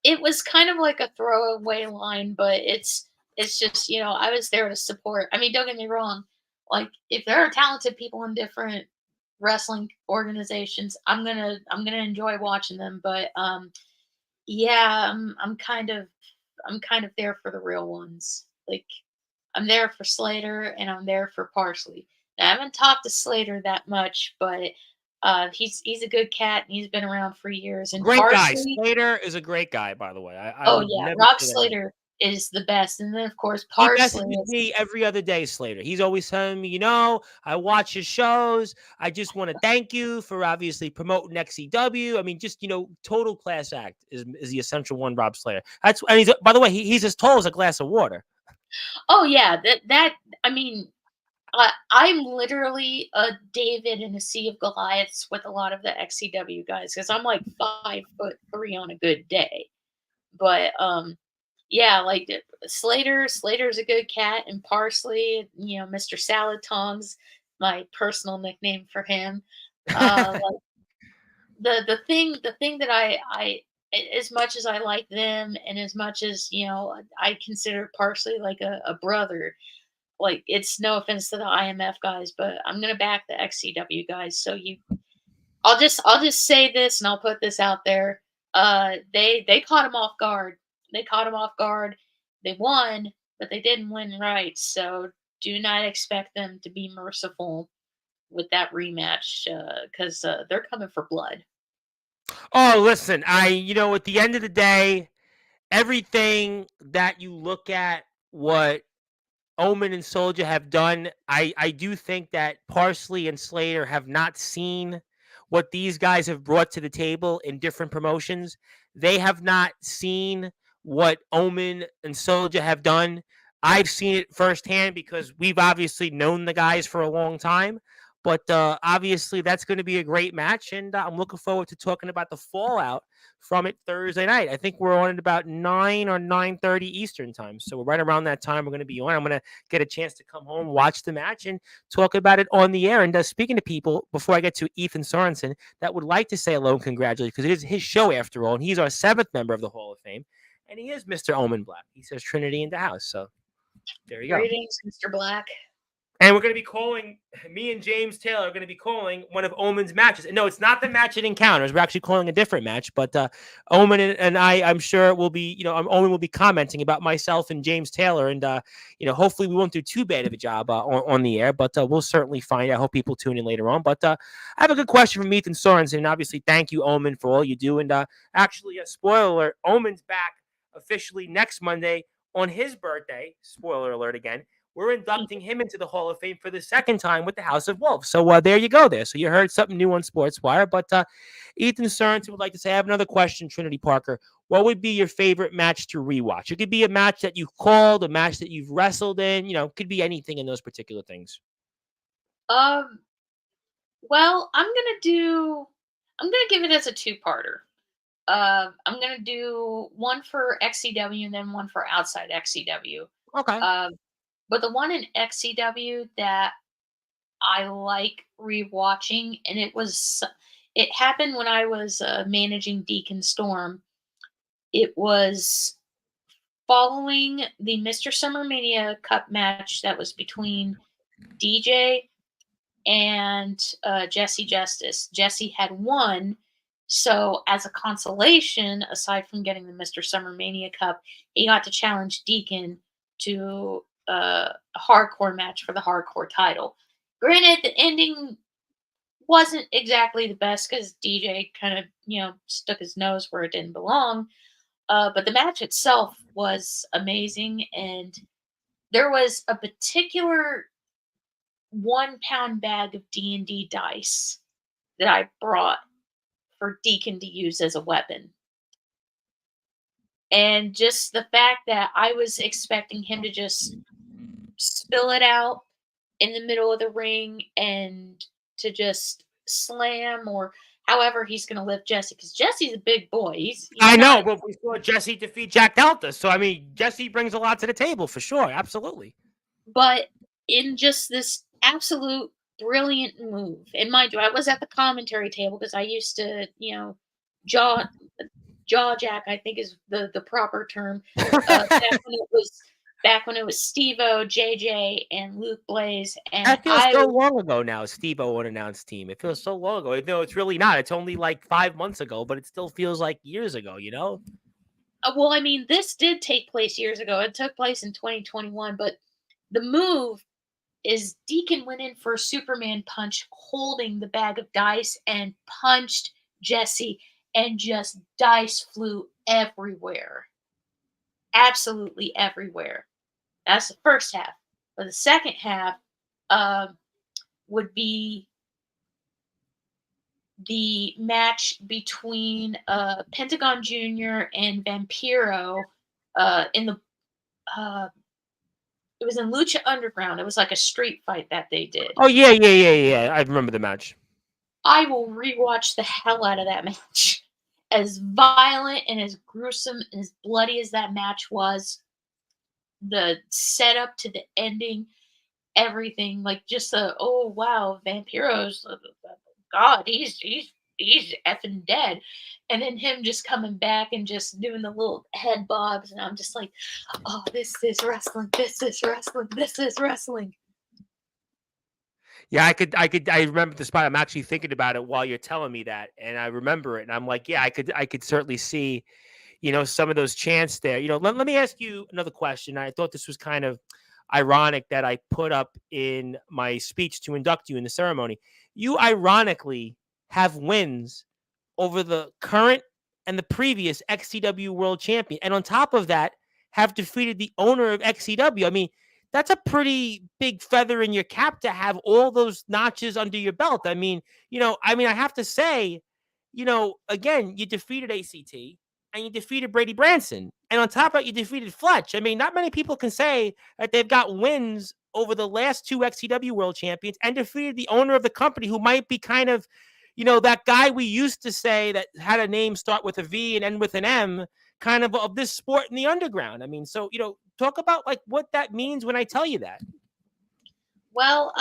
Speaker 2: It was kind of like a throwaway line, but it's just, I was there to support. I mean, don't get me wrong, like, if there are talented people in different wrestling organizations, I'm gonna enjoy watching them, but, yeah, I'm kind of there for the real ones. Like, I'm there for Slater and I'm there for Parsley. Now, I haven't talked to Slater that much, but, he's a good cat, and he's been around for years, and
Speaker 1: Great guy.
Speaker 2: Parsley.
Speaker 1: Slater is a great guy, by the way. I
Speaker 2: Oh,
Speaker 1: would
Speaker 2: yeah,
Speaker 1: never
Speaker 2: Rob
Speaker 1: say that.
Speaker 2: Slater is the best, and then, of course,
Speaker 1: He
Speaker 2: Parsley
Speaker 1: messages
Speaker 2: is.
Speaker 1: me every other day, Slater. He's always telling me, I watch your shows. I just want to thank you for obviously promoting XCW. I mean, just, total class act is the essential one, Rob Slater. And he's, by the way, he's as tall as a glass of water.
Speaker 2: Oh, yeah, that I mean, I'm literally a David in a sea of Goliaths with a lot of the XCW guys because 'cause I'm, like, 5'3" on a good day, but, yeah, like, Slater's a good cat, and Parsley, Mr. Salad Tongs, my personal nickname for him. Like, the thing that as much as I like them and as much as, I consider Parsley like a brother, like, it's no offense to the IMF guys, but I'm gonna back the XCW guys, so I'll just say this, and I'll put this out there. They caught him off guard. They caught him off guard. They won, but they didn't win right. So do not expect them to be merciful with that rematch because they're coming for blood.
Speaker 1: Oh, listen, at the end of the day, everything that you look at, what Omen and Soldier have done, I do think that Parsley and Slater have not seen what these guys have brought to the table in different promotions. They have not seen what Omen and Soldier have done. I've seen it firsthand because we've obviously known the guys for a long time. But obviously, that's going to be a great match, and I'm looking forward to talking about the fallout from it Thursday night. I think we're on at about 9 or 9:30 Eastern time, so right around that time we're going to be on. I'm going to get a chance to come home, watch the match, and talk about it on the air. And speaking to people, before I get to Ethan Sorensen, that would like to say hello and congratulate, because it is his show after all, and he's our 7th member of the Hall of Fame, and he is Mr. Omen Black. He says Trinity in the house, so there you go.
Speaker 2: Greetings, Mr. Black.
Speaker 1: And we're going to be calling, me and James Taylor are going to be calling one of Omen's matches. No, it's not the match at Encounters. We're actually calling a different match. But Omen and I'm sure will be, Omen will be commenting about myself and James Taylor. And, hopefully we won't do too bad of a job on the air. But we'll certainly find out. I hope people tune in later on. But I have a good question from Ethan Sorensen. And obviously, thank you, Omen, for all you do. And actually, a spoiler alert, Omen's back officially next Monday on his birthday. Spoiler alert again. We're inducting him into the Hall of Fame for the 2nd time with the House of Wolves. So there you go there. So you heard something new on Sportswire. But Ethan Sorensen would like to say, I have another question, Trinity Parker. What would be your favorite match to rewatch? It could be a match that you called, a match that you've wrestled in. Could be anything in those particular things.
Speaker 2: Um, well, I'm gonna give it as a two-parter. I'm gonna do one for XCW and then one for outside XCW.
Speaker 1: Okay.
Speaker 2: Um, but the one in XCW that I like rewatching, and it happened when I was managing Deacon Storm. It was following the Mr. Summer Mania Cup match that was between DJ and Jesse Justice. Jesse had won. So, as a consolation, aside from getting the Mr. Summer Mania Cup, he got to challenge Deacon to a hardcore match for the hardcore title. Granted, the ending wasn't exactly the best because DJ kind of, stuck his nose where it didn't belong. But the match itself was amazing. And there was a particular 1 pound bag of D&D dice that I brought for Deacon to use as a weapon. And just the fact that I was expecting him to just spill it out in the middle of the ring and to just slam or however he's going to lift Jesse, because Jesse's a big boy. He's
Speaker 1: I know,
Speaker 2: not,
Speaker 1: but we saw Jesse defeat Jack Delta. So, I mean, Jesse brings a lot to the table for sure. Absolutely.
Speaker 2: but in just this absolute brilliant move. And mind you, I was at the commentary table because I used to, jaw jack, I think is the proper term. Back when it was Steve-O, JJ, and Luke Blaze, and
Speaker 1: That feels
Speaker 2: I
Speaker 1: so long ago now, Steve-O unannounced team. It feels so long ago. Even though it's really not. It's only like 5 months ago, but it still feels like years ago, you know?
Speaker 2: well, I mean, this did take place years ago. It took place in 2021, but the move is Deacon went in for a Superman punch holding the bag of dice and punched Jesse, and just dice flew everywhere. Absolutely everywhere. That's the first half. But the second half would be the match between Pentagon Jr. and Vampiro in the it was in Lucha Underground. It was like a street fight that they did.
Speaker 1: Oh, yeah. I remember the match.
Speaker 2: I will rewatch the hell out of that match. As violent and as gruesome and as bloody as that match was, the setup to the ending, everything, like just oh wow, Vampiro's God, he's effing dead. And then him just coming back and just doing the little head bobs, and I'm just like, oh, this is wrestling, this is wrestling, this is wrestling.
Speaker 1: Yeah, I remember the spot. I'm actually thinking about it while you're telling me that, and I remember it, and I'm like, yeah, I could certainly see, some of those chants there. Let me ask you another question. I thought this was kind of ironic that I put up in my speech to induct you in the ceremony. You ironically have wins over the current and the previous XCW World Champion, and on top of that, have defeated the owner of XCW. I mean, that's a pretty big feather in your cap to have all those notches under your belt. I mean, I have to say, again, you defeated ACT and you defeated Brady Branson. And on top of that, you defeated Fletch. I mean, not many people can say that they've got wins over the last two XCW World Champions and defeated the owner of the company, who might be kind of, that guy we used to say that had a name start with a V and end with an M, kind of this sport in the underground. I mean, so, talk about like what that means when I tell you that.
Speaker 2: Well,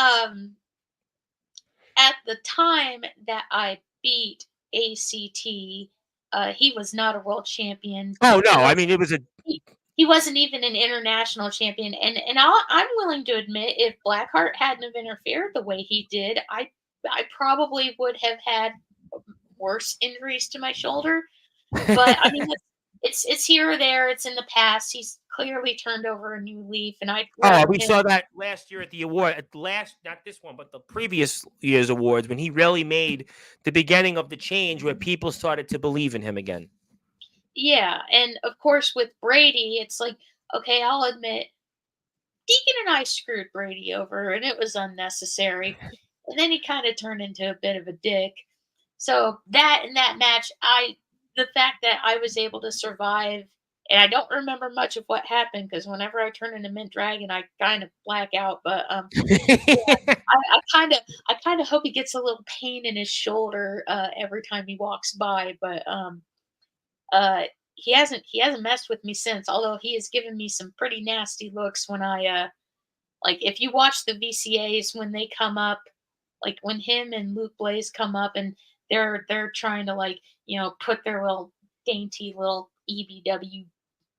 Speaker 2: at the time that I beat ACT, he was not a world champion.
Speaker 1: Oh no,
Speaker 2: He
Speaker 1: I
Speaker 2: was
Speaker 1: mean it was a
Speaker 2: he wasn't even an international champion. And I'm willing to admit, if Blackheart hadn't have interfered the way he did, I probably would have had worse injuries to my shoulder. But I mean, it's here or there. It's in the past. He's clearly turned over a new leaf, and I'd
Speaker 1: Oh,
Speaker 2: rather
Speaker 1: we
Speaker 2: him.
Speaker 1: saw that last year at the award, not this one, but the previous year's awards, when he really made the beginning of the change where people started to believe in him again.
Speaker 2: Yeah, and of course with Brady, it's like, okay, I'll admit, Deacon and I screwed Brady over, and it was unnecessary. And then he kind of turned into a bit of a dick. So that in that match, the fact that I was able to survive, and I don't remember much of what happened because whenever I turn into Mint Dragon, I kind of black out. But I kind of hope he gets a little pain in his shoulder every time he walks by. But uh, he hasn't messed with me since. Although he has given me some pretty nasty looks when I like if you watch the VCAs when they come up, like when him and Luke Blaze come up and they're trying to like put their little dainty little EBW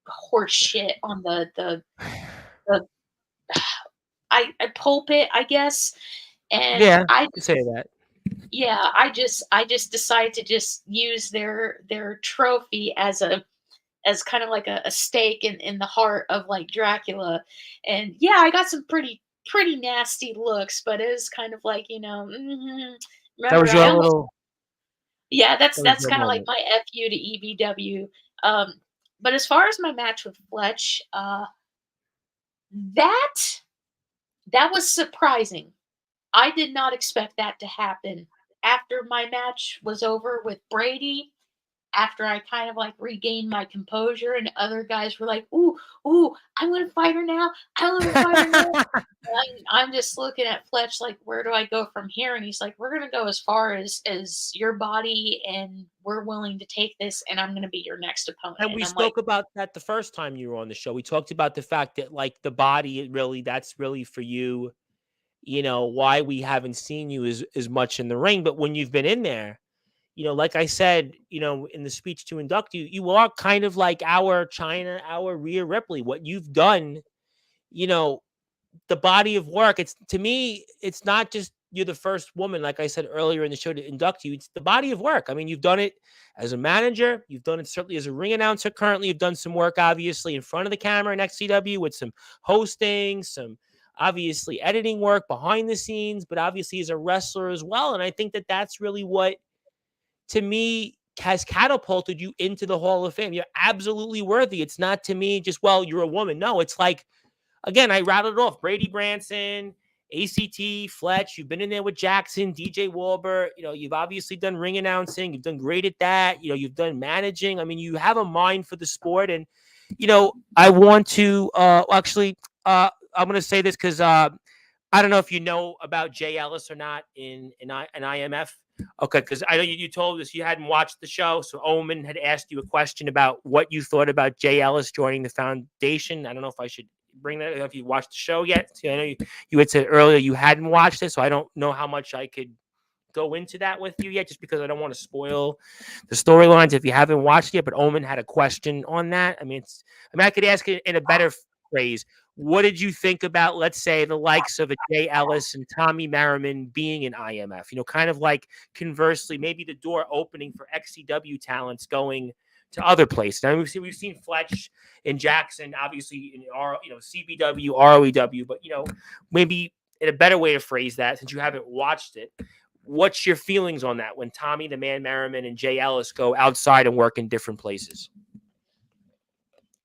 Speaker 2: horse shit on the I pulpit, I guess, and
Speaker 1: Yeah, you say that.
Speaker 2: yeah, I just decided to just use their trophy as kind of like a stake in the heart of like Dracula. And yeah, I got some pretty nasty looks, but it was kind of like,
Speaker 1: That
Speaker 2: remember
Speaker 1: was
Speaker 2: I
Speaker 1: your
Speaker 2: almost,
Speaker 1: little.
Speaker 2: yeah,
Speaker 1: That was
Speaker 2: that's
Speaker 1: your
Speaker 2: kind of like
Speaker 1: moment.
Speaker 2: my FU to EBW. But as far as my match with Fletch, that that was surprising. I did not expect that to happen. After my match was over with Brady, after I kind of like regained my composure, and other guys were like, "Ooh, ooh, I want to fight her now. I want to fight her now." I'm just looking at Fletch like, "Where do I go from here?" And he's like, "We're gonna go as far as your body, and we're willing to take this, and I'm gonna be your next opponent."
Speaker 1: And
Speaker 2: And
Speaker 1: we
Speaker 2: I'm like,
Speaker 1: spoke about that the first time you were on the show. We talked about the fact that like the body, that's really for you. Why we haven't seen you as much in the ring, but when you've been in there, like I said, in the speech to induct you, you are kind of like our China, our Rhea Ripley. What you've done, you know, the body of work. It's to me, it's not just you're the first woman, like I said earlier in the show, to induct you. It's the body of work. I mean, you've done it as a manager, you've done it certainly as a ring announcer. Currently, you've done some work, obviously, in front of the camera in XCW with some hosting, some obviously editing work behind the scenes, but obviously as a wrestler as well. And I think that that's really what, to me, has catapulted you into the Hall of Fame. You're absolutely worthy. It's not to me just, well, you're a woman. No, it's like, again, I rattled off Brady Branson, ACT, Fletch. You've been in there with Jackson, DJ Walbert. You've obviously done ring announcing. You've done great at that. You've done managing. I mean, you have a mind for the sport. And, I want to actually, I'm going to say this because I don't know if you know about Jay Ellis or not in IMF. Okay, because I know you told us you hadn't watched the show, so Omen had asked you a question about what you thought about Jay Ellis joining the foundation. I don't know if I should bring that, if you watched the show yet. See, I know you had said earlier you hadn't watched it, so I don't know how much I could go into that with you yet, just because I don't want to spoil the storylines if you haven't watched it. But Omen had a question on that. I could ask it in a better phrase. What did you think about, let's say, the likes of a Jay Ellis and Tommy Merriman being in IMF? Kind of like conversely, maybe the door opening for XCW talents going to other places. I mean, we've seen Fletch and Jackson, obviously in CBW, ROEW, but maybe in a better way to phrase that, since you haven't watched it, what's your feelings on that when Tommy the Man Merriman and Jay Ellis go outside and work in different places?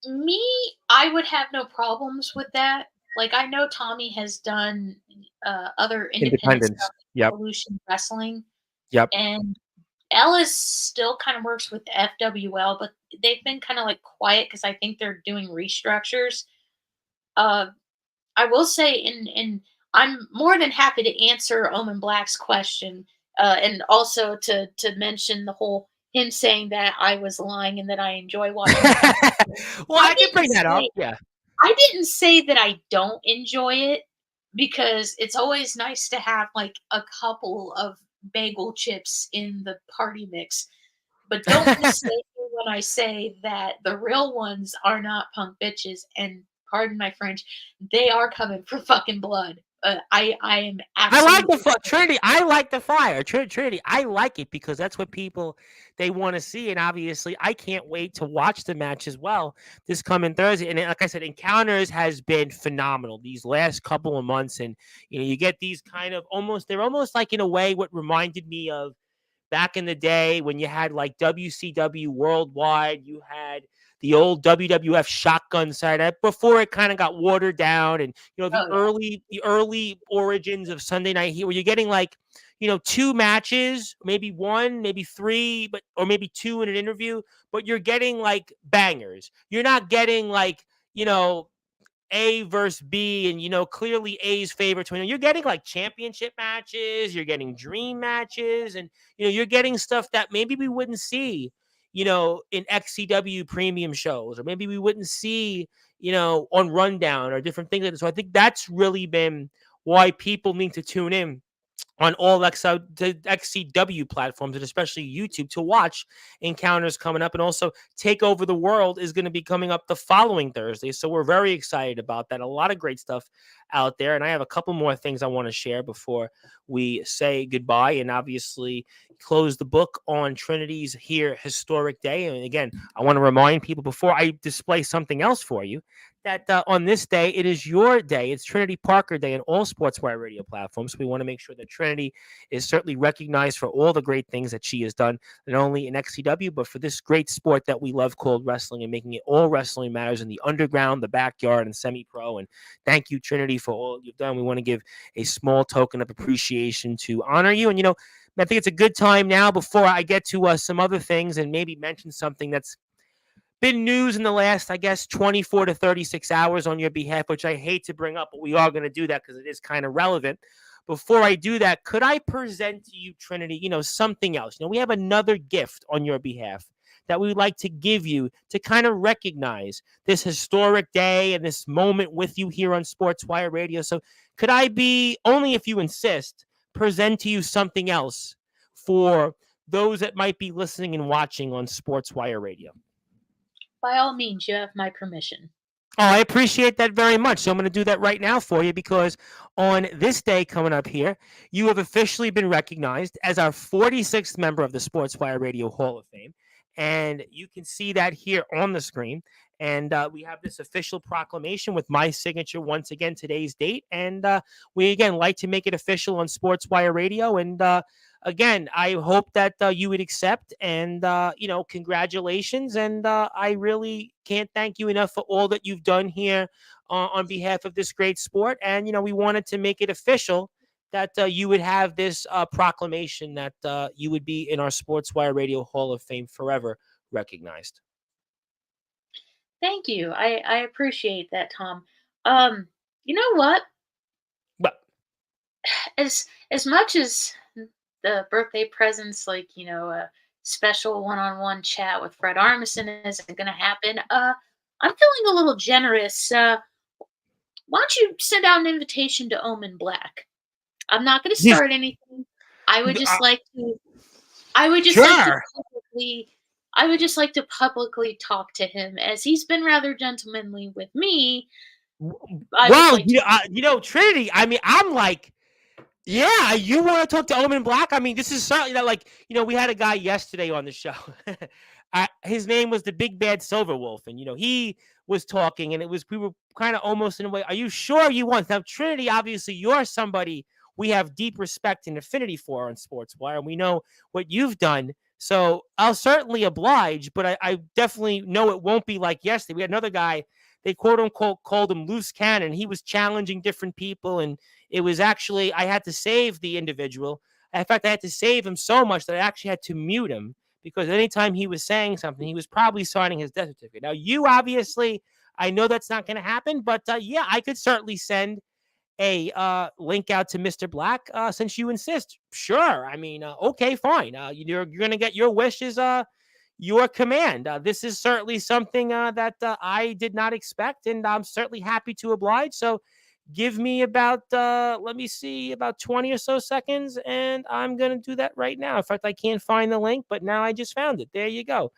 Speaker 2: me, I would have no problems with that. Like I know Tommy has done other independent
Speaker 1: Independence.
Speaker 2: stuff,
Speaker 1: Yep.
Speaker 2: Evolution Wrestling,
Speaker 1: Yep.
Speaker 2: and Ellis still kind of works with FWL, but they've been kind of like quiet because I think they're doing restructures. Uh, I will say, in I'm more than happy to answer Omen Black's question, and also to mention the whole him saying that I was lying and that I enjoy watching Tommy.
Speaker 1: Well,
Speaker 2: I
Speaker 1: I can
Speaker 2: didn't
Speaker 1: bring that up.
Speaker 2: say
Speaker 1: Yeah.
Speaker 2: I didn't say that I don't enjoy it because it's always nice to have like a couple of bagel chips in the party mix. But don't mistake me when I say that the real ones are not punk bitches, and pardon my French, they are coming for fucking blood. I am
Speaker 1: I like the
Speaker 2: absolutely
Speaker 1: Trinity. I like the fire. Trinity. I like it because that's what people, they want to see. And obviously, I can't wait to watch the match as well this coming Thursday. And like I said, Encounters has been phenomenal these last couple of months. And you get these kind of they're almost like, in a way, what reminded me of back in the day when you had like WCW Worldwide, you had the old WWF Shotgun side before it kind of got watered down, and
Speaker 2: oh yeah.
Speaker 1: the early origins of Sunday Night Heat, where you're getting like two matches, maybe one, maybe three, but or maybe two in an interview, but you're getting like bangers. You're not getting like A versus B, and clearly A's favorite to win. You're getting like championship matches, you're getting dream matches, and you're getting stuff that maybe we wouldn't see, in XCW premium shows, or maybe we wouldn't see, on Rundown or different things like that. So I think that's really been why people need to tune in on all the XCW platforms and especially YouTube to watch encounters coming up. And also, Take Over the World is going to be coming up the following Thursday. So we're very excited about that. A lot of great stuff out there. And I have a couple more things I want to share before we say goodbye and obviously close the book on Trinity's here historic day. And again, I want to remind people before I display something else for you that on this day, it is your day. It's Trinity Parker Day on all Sportswire radio platforms. We want to make sure that Trinity is certainly recognized for all the great things that she has done, not only in XCW, but for this great sport that we love called wrestling and making it all wrestling matters in the underground, the backyard, and semi-pro. And thank you, Trinity, for all you've done. We want to give a small token of appreciation to honor you. And, I think it's a good time now before I get to some other things and maybe mention something that's been news in the last, I guess, 24 to 36 hours on your behalf, which I hate to bring up, but we are going to do that because it is kind of relevant. Before I do that, could I present to you, Trinity, something else? We have another gift on your behalf that we would like to give you to kind of recognize this historic day and this moment with you here on Sportswire Radio. So could I be, only if you insist, present to you something else for those that might be listening and watching on Sportswire Radio?
Speaker 2: By all means, you have my permission.
Speaker 1: Oh, I appreciate that very much. So I'm going to do that right now for you because on this day coming up here, you have officially been recognized as our 46th member of the Sportswire Radio Hall of Fame. And you can see that here on the screen. And we have this official proclamation with my signature once again, today's date. And we, again, like to make it official on Sportswire Radio. And again, I hope that you would accept and, congratulations. And I really can't thank you enough for all that you've done here on behalf of this great sport. And, we wanted to make it official that you would have this proclamation that you would be in our Sportswire Radio Hall of Fame forever recognized.
Speaker 2: Thank you. I appreciate that, Tom. You know what?
Speaker 1: But
Speaker 2: As much as the birthday presents, like, a special one-on-one chat with Fred Armisen isn't going to happen, I'm feeling a little generous. Why don't you send out an invitation to Omen Black? I'm not going to start anything. I would just like to. I would just like to
Speaker 1: sure.
Speaker 2: publicly. I would just like to publicly talk to him, as he's been rather gentlemanly with me. I would
Speaker 1: Well,
Speaker 2: like to.
Speaker 1: Trinity, I mean, I'm like, yeah, you want to talk to Omen Black? I mean, this is certainly not like, we had a guy yesterday on the show. His name was the Big Bad Silver Wolf. And, he was talking and we were kind of almost in a way, are you sure you want? Now, Trinity, obviously, you're somebody we have deep respect and affinity for on Sportswire. And we know what you've done. So I'll certainly oblige, but I definitely know it won't be like yesterday. We had another guy, they quote unquote called him Loose Cannon. He was challenging different people. And it was actually, I had to save the individual. In fact, I had to save him so much that I actually had to mute him because anytime he was saying something, he was probably signing his death certificate. Now, you obviously, I know that's not going to happen, but yeah, I could certainly send a link out to Mr. Black since you insist. Sure. I mean, okay, fine. You're going to get your wishes, your command. This is certainly something that I did not expect, and I'm certainly happy to oblige. So give me about, let me see, about 20 or so seconds, and I'm going to do that right now. In fact, I can't find the link, but now I just found it. There you go.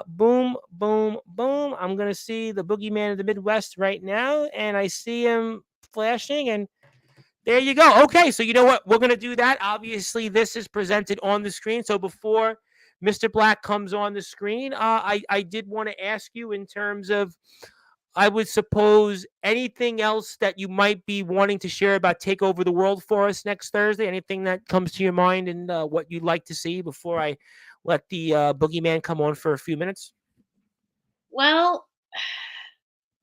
Speaker 1: Boom, boom, boom. I'm going to see the boogeyman of the Midwest right now, and I see him flashing, and there you go. Okay, so you know what? We're going to do that. Obviously, this is presented on the screen. So before Mr. Black comes on the screen, I did want to ask you in terms of, I would suppose, anything else that you might be wanting to share about Take Over the World for us next Thursday? Anything that comes to your mind and what you'd like to see before I let the boogeyman come on for a few minutes?
Speaker 2: Well,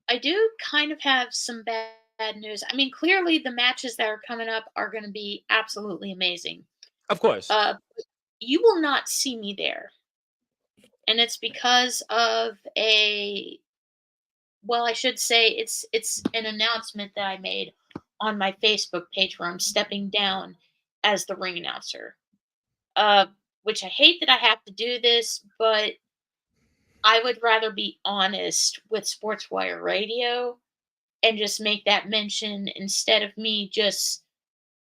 Speaker 2: I do kind of have some bad news. I mean, clearly the matches that are coming up are going to be absolutely amazing.
Speaker 1: Of course.
Speaker 2: You will not see me there, and it's because of a. Well, I should say it's an announcement that I made on my Facebook page where I'm stepping down as the ring announcer. Which I hate that I have to do this, but I would rather be honest with Sportswire Radio and just make that mention instead of me just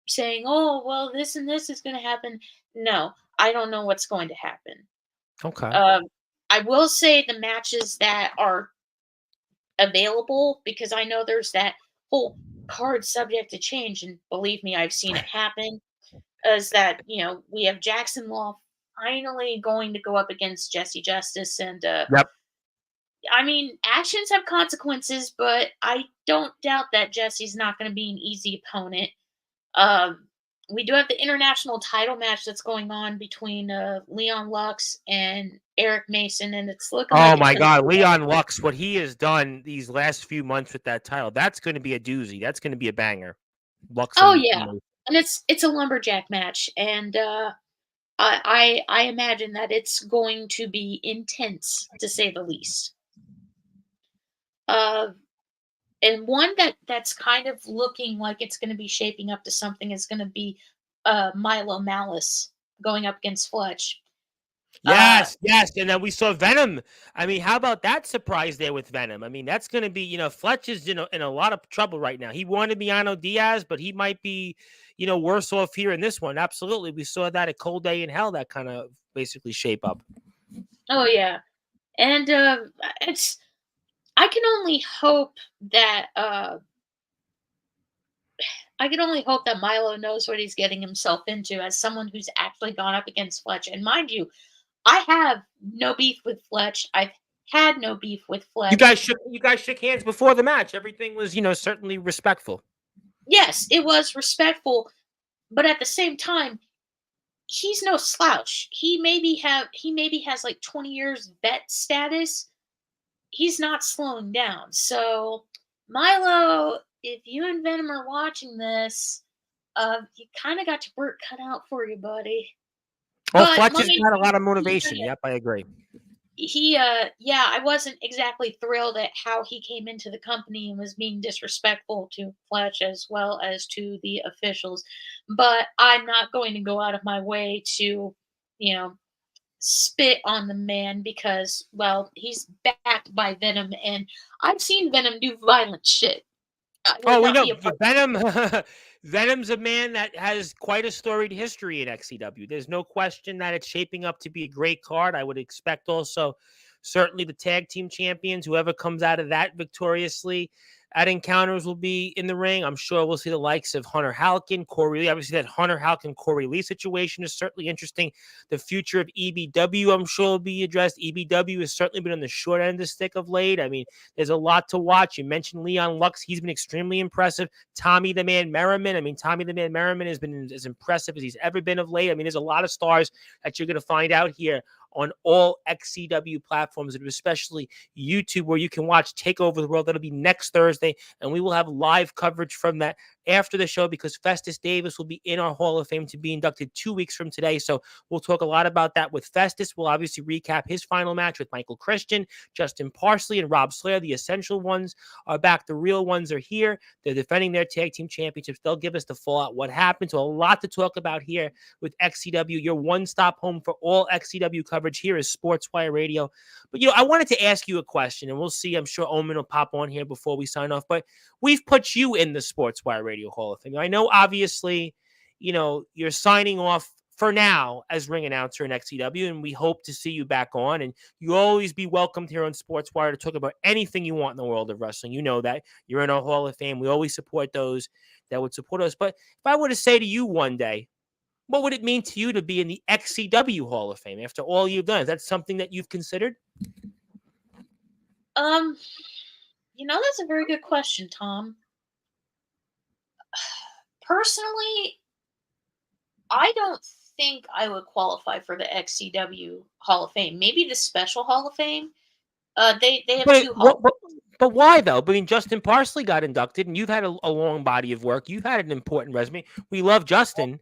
Speaker 2: saying, "Oh, well, this and this is going to happen." No, I don't know what's going to happen.
Speaker 1: Okay.
Speaker 2: Um, I will say the matches that are available, because I know there's that whole card subject to change, and believe me, I've seen it happen. Is that we have Jackson Law finally going to go up against Jesse Justice, and
Speaker 1: Yep.
Speaker 2: I mean, actions have consequences, but I don't doubt that Jesse's not going to be an easy opponent. Um, we do have the international title match that's going on between Leon Lux and Eric Mason, and it's looking
Speaker 1: Oh
Speaker 2: like it's
Speaker 1: my
Speaker 2: going to
Speaker 1: God,
Speaker 2: be
Speaker 1: Leon Lux, what he has done these last few months with that title, that's going to be a doozy. That's going to be a banger. Lux
Speaker 2: oh
Speaker 1: and
Speaker 2: yeah,
Speaker 1: Mason.
Speaker 2: and it's a lumberjack match, and I imagine that it's going to be intense to say the least. Uh, and one that's kind of looking like it's going to be shaping up to something is going to be Milo Malice going up against Fletch. Uh,
Speaker 1: Yes, yes, and then we saw Venom. I mean, how about that surprise there with Venom? I mean, that's going to be, Fletch is in a lot of trouble right now. He wanted Miano Diaz, but he might be, worse off here in this one. Absolutely, we saw that at Cold Day in Hell. That kind of basically shape up.
Speaker 2: oh yeah, and it's I can only hope that Milo knows what he's getting himself into as someone who's actually gone up against Fletch. And mind you, I have no beef with Fletch. I've had no beef with Fletch.
Speaker 1: You guys shook hands before the match. Everything was, certainly respectful.
Speaker 2: Yes, it was respectful, but at the same time, he's no slouch. He maybe has like 20 years vet status. He's not slowing down. So, Milo, if you and Venom are watching this, you kind of got your work cut out for you, buddy.
Speaker 1: Oh,
Speaker 2: But
Speaker 1: Fletch has
Speaker 2: mind
Speaker 1: got a
Speaker 2: you,
Speaker 1: lot of motivation. Yep, I agree.
Speaker 2: yeah, I wasn't exactly thrilled at how he came into the company and was being disrespectful to Fletch as well as to the officials. But I'm not going to go out of my way to, you know, spit on the man because, well, he's backed by Venom, and I've seen Venom do violent shit. I would
Speaker 1: Oh, we
Speaker 2: not
Speaker 1: know
Speaker 2: be a part.
Speaker 1: Venom. Venom's a man that has quite a storied history in XCW. There's no question that it's shaping up to be a great card. I would expect also, certainly the tag team champions, whoever comes out of that victoriously at Encounters will be in the ring. I'm sure we'll see the likes of Hunter Halkin, Corey Lee. Obviously, that Hunter Halkin Corey Lee situation is certainly interesting. The future of EBW, I'm sure, will be addressed. EBW has certainly been on the short end of the stick of late. I mean, there's a lot to watch. You mentioned Leon Lux. He's been extremely impressive. Tommy the Man Merriman. I mean, Tommy the Man Merriman has been as impressive as he's ever been of late. I mean, there's a lot of stars that you're going to find out here on all XCW platforms, and especially YouTube, where you can watch Take Over the World. That'll be next Thursday, and we will have live coverage from that after the show because Festus Davis will be in our Hall of Fame to be inducted 2 weeks from today. So we'll talk a lot about that with Festus. We'll obviously recap his final match with Michael Christian, Justin Parsley, and Rob Slayer. The essential ones are back. The real ones are here. They're defending their tag team championships. They'll give us the fallout, what happened. So a lot to talk about here with XCW, your one-stop home for all XCW coverage. Here is Sportswire Radio. But, I wanted to ask you a question, and we'll see. I'm sure Omen will pop on here before we sign off. But we've put you in the Sportswire Radio Hall of Fame. I know, obviously, you're signing off for now as ring announcer in XCW, and we hope to see you back on. And you always be welcomed here on Sportswire to talk about anything you want in the world of wrestling. You know that. You're in our Hall of Fame. We always support those that would support us. But if I were to say to you one day, what would it mean to you to be in the XCW Hall of Fame after all you've done? Is that something that you've considered?
Speaker 2: Um, that's a very good question, Tom. Personally, I don't think I would qualify for the XCW Hall of Fame. Maybe the Special Hall of Fame. They have
Speaker 1: But,
Speaker 2: two
Speaker 1: what,
Speaker 2: halls.
Speaker 1: but why, though? I mean, Justin Parsley got inducted, and you've had a long body of work. You've had an important resume. We love Justin,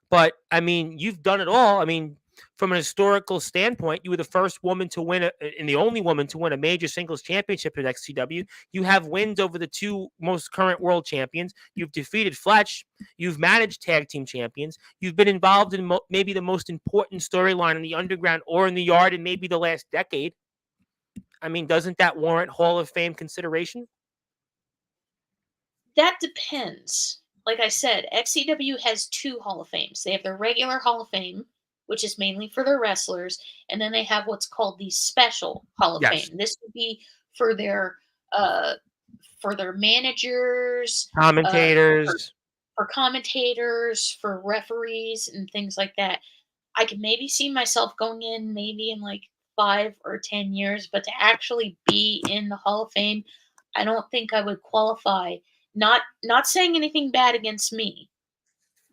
Speaker 1: but, I mean, you've done it all. I mean, from an historical standpoint, you were the first woman to win and the only woman to win a major singles championship at XCW. You have wins over the two most current world champions. You've defeated Fletch. You've managed tag team champions. You've been involved in maybe the most important storyline in the underground or in the yard in maybe the last decade. I mean, doesn't that warrant Hall of Fame consideration?
Speaker 2: That depends. like I said, XCW has two Hall of Fames. They have their regular Hall of Fame, which is mainly for their wrestlers, and then they have what's called the Special Hall of
Speaker 1: Yes.
Speaker 2: Fame. This would be for their uh, managers, uh, for,
Speaker 1: Commentators.
Speaker 2: for commentators, for referees, and things like that. I could maybe see myself going in maybe in like 5 or 10 years, but to actually be in the Hall of Fame, I don't think I would qualify. Not saying anything bad against me,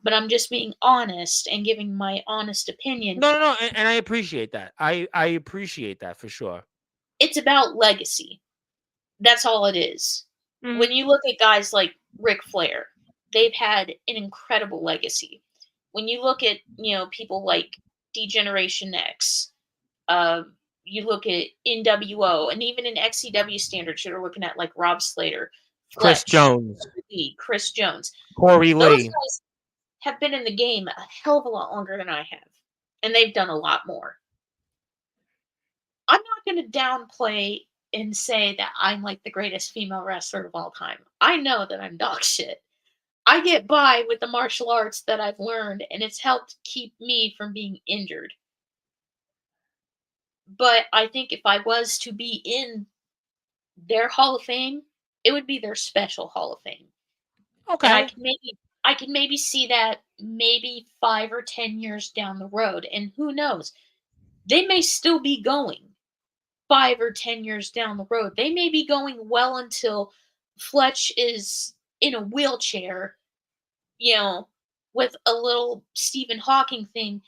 Speaker 2: but I'm just being honest and giving my honest opinion.
Speaker 1: No, no, no, and I appreciate that. I appreciate that for sure.
Speaker 2: It's about legacy. That's all it is.
Speaker 1: Mhm.
Speaker 2: When you look at guys like Ric Flair, they've had an incredible legacy. When you look at, people like D-Generation X, uh, you look at NWO, and even in XCW standards, you're looking at like Rob Slater,
Speaker 1: Chris
Speaker 2: Fletch,
Speaker 1: Jones,
Speaker 2: Chris Jones.
Speaker 1: Corey
Speaker 2: Those
Speaker 1: Lee.
Speaker 2: guys have been in the game a hell of a lot longer than I have, and they've done a lot more. I'm not going to downplay and say that I'm like the greatest female wrestler of all time. I know that I'm dog shit. I get by with the martial arts that I've learned, and it's helped keep me from being injured. But I think if I was to be in their Hall of Fame, it would be their special Hall of Fame. And
Speaker 1: Okay.
Speaker 2: I can maybe see that maybe 5 or 10 years down the road. And who knows? They may still be going 5 or 10 years down the road. They may be going well until Fletch is in a wheelchair, you know, with a little Stephen Hawking thing,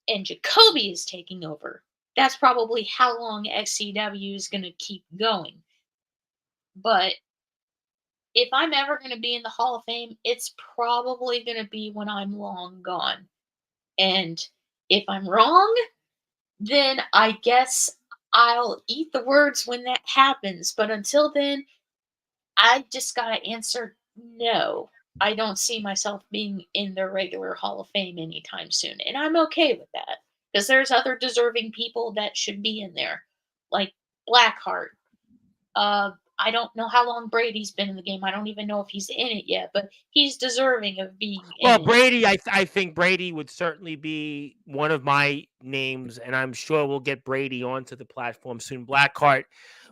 Speaker 2: and Jacoby is taking over. That's probably how long XCW is going to keep going. But if I'm ever going to be in the Hall of Fame, it's probably going to be when I'm long gone. And if I'm wrong, then I guess I'll eat the words when that happens. But until then, I just got to answer no. I don't see myself being in the regular Hall of Fame anytime soon. And I'm okay with that because there's other deserving people that should be in there, like Blackheart. I don't know how long Brady's been in the game. I don't even know if he's in it yet, but he's deserving of being in
Speaker 1: Well,
Speaker 2: it.
Speaker 1: Brady, I think Brady would certainly be one of my names, and I'm sure we'll get Brady onto the platform soon. Blackheart,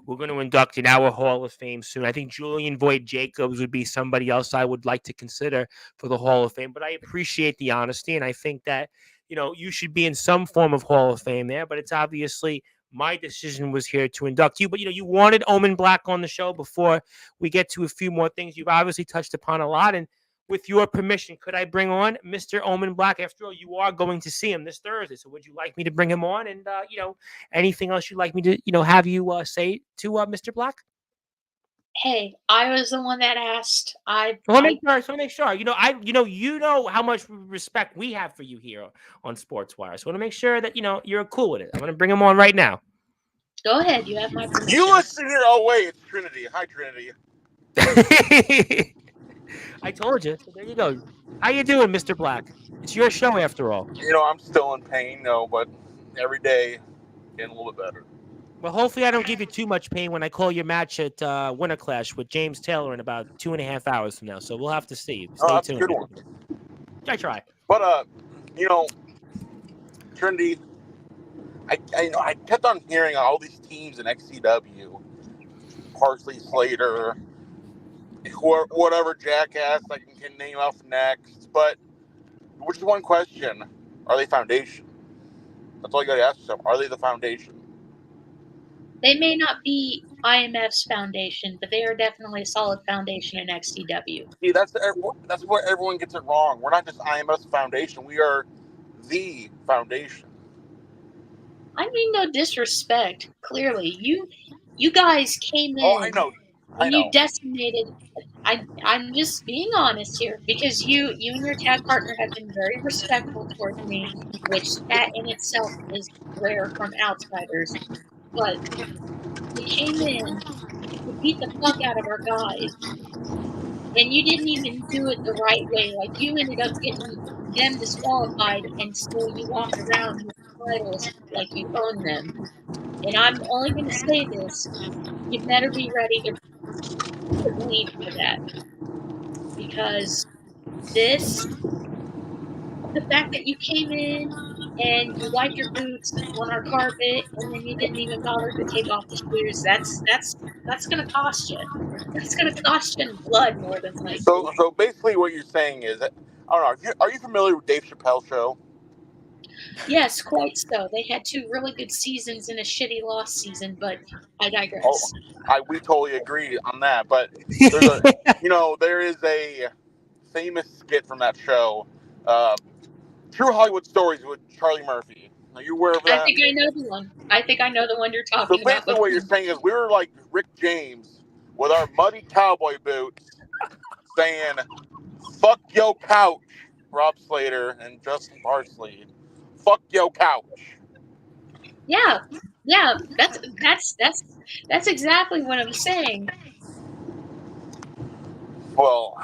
Speaker 1: we're going to induct in our Hall of Fame soon. I think Julian Voigt Jacobs would be somebody else I would like to consider for the Hall of Fame. But I appreciate the honesty, and I think that you should be in some form of Hall of Fame there. But it's obviously my decision was here to induct you. But you wanted Omen Black on the show. Before we get to a few more things, you've obviously touched upon a lot, and with your permission, could I bring on Mr. Omen Black? After all, you are going to see him this Thursday. So would you like me to bring him on? And, anything else you'd like me to, have you say to Mr. Black?
Speaker 2: Hey, I was the one that asked.
Speaker 1: I want to make sure. You know how much respect we have for you here on Sportswire. So I want to make sure that, you're cool with it. I'm going to bring him on right now.
Speaker 2: Go ahead. You have my permission.
Speaker 3: You listen here. Oh, wait. It's Trinity. Hi, Trinity.
Speaker 1: I told you. So there you go. How you doing, Mr. Black? It's your show after all.
Speaker 3: I'm still in pain, but every day getting a little bit better.
Speaker 1: Well, hopefully I don't give you too much pain when I call your match at Winter Clash with James Taylor in about 2.5 hours from now. So we'll have to see. Stay tuned.
Speaker 3: That's a good one.
Speaker 1: I try.
Speaker 3: But Trinity, I kept on hearing all these teams in XCW, Parsley, Slater, whatever jackass I can name off next. But which is one question: are they foundation? That's all you got to ask yourself. Are they the foundation?
Speaker 2: They may not be IMF's foundation, but they are definitely a solid foundation in XCW.
Speaker 3: See, that's where everyone gets it wrong. We're not just IMF's foundation. We are the foundation.
Speaker 2: I mean, no disrespect. Clearly, you guys came in.
Speaker 3: Oh, I know.
Speaker 2: And you decimated. I'm just being honest here because you and your tag partner have been very respectful towards me, which that in itself is rare from outsiders. But you came in, you beat the fuck out of our guys, and you didn't even do it the right way. Like you ended up getting them disqualified, and still you walked around with titles like you own them. And I'm only going to say this: you better be ready to bleed for that, because the fact that you came in and you wiped your boots on our carpet and then you didn't even bother to take off the shoes, that's gonna cost you. That's gonna cost you in blood more than likely.
Speaker 3: So basically, what you're saying is, that, I don't know. Are you familiar with Dave Chappelle's show?
Speaker 2: Yes, quite so. They had 2 really good seasons and a shitty lost season, but I
Speaker 3: Oh,
Speaker 2: digress.
Speaker 3: we totally agree on that. But there's a, there is a famous skit from that show, uh, True Hollywood Stories with Charlie Murphy. Are you aware of
Speaker 2: I
Speaker 3: that?
Speaker 2: think I know the one. I think I know the one you're
Speaker 3: So
Speaker 2: talking about.
Speaker 3: basically, what you're saying is we were like Rick James with our muddy cowboy boots, saying "fuck yo couch," Rob Slater and Justin Parsley. Fuck yo couch.
Speaker 2: Yeah. Yeah, that's exactly what I'm saying.
Speaker 3: Well,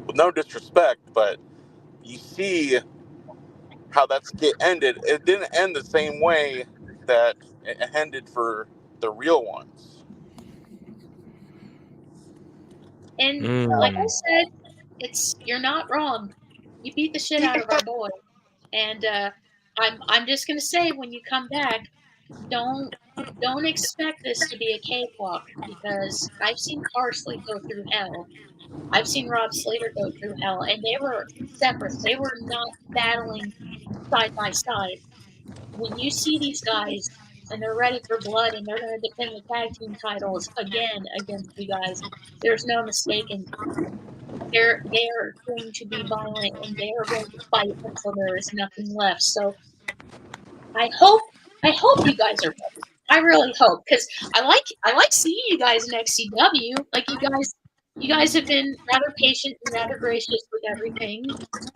Speaker 3: with no disrespect, but you see how that skit ended. It didn't end the same way that it ended for the real ones.
Speaker 2: And like I
Speaker 1: Mm.
Speaker 2: said, you're not wrong. You beat the shit out of our boy. And I'm just gonna say when you come back, don't don't expect this to be a cakewalk because I've seen Parsley go through hell. I've seen Rob Slater go through hell, and they were separate. They were not battling side by side. When you see these guys and they're ready for blood and they're going to defend the tag team titles again against you guys, there's no mistaking. They're going to be violent and they are going to fight until there is nothing left. So I hope I hope you guys are ready. I really hope because I like seeing you guys in XCW. Like you guys have been rather patient and rather gracious with everything,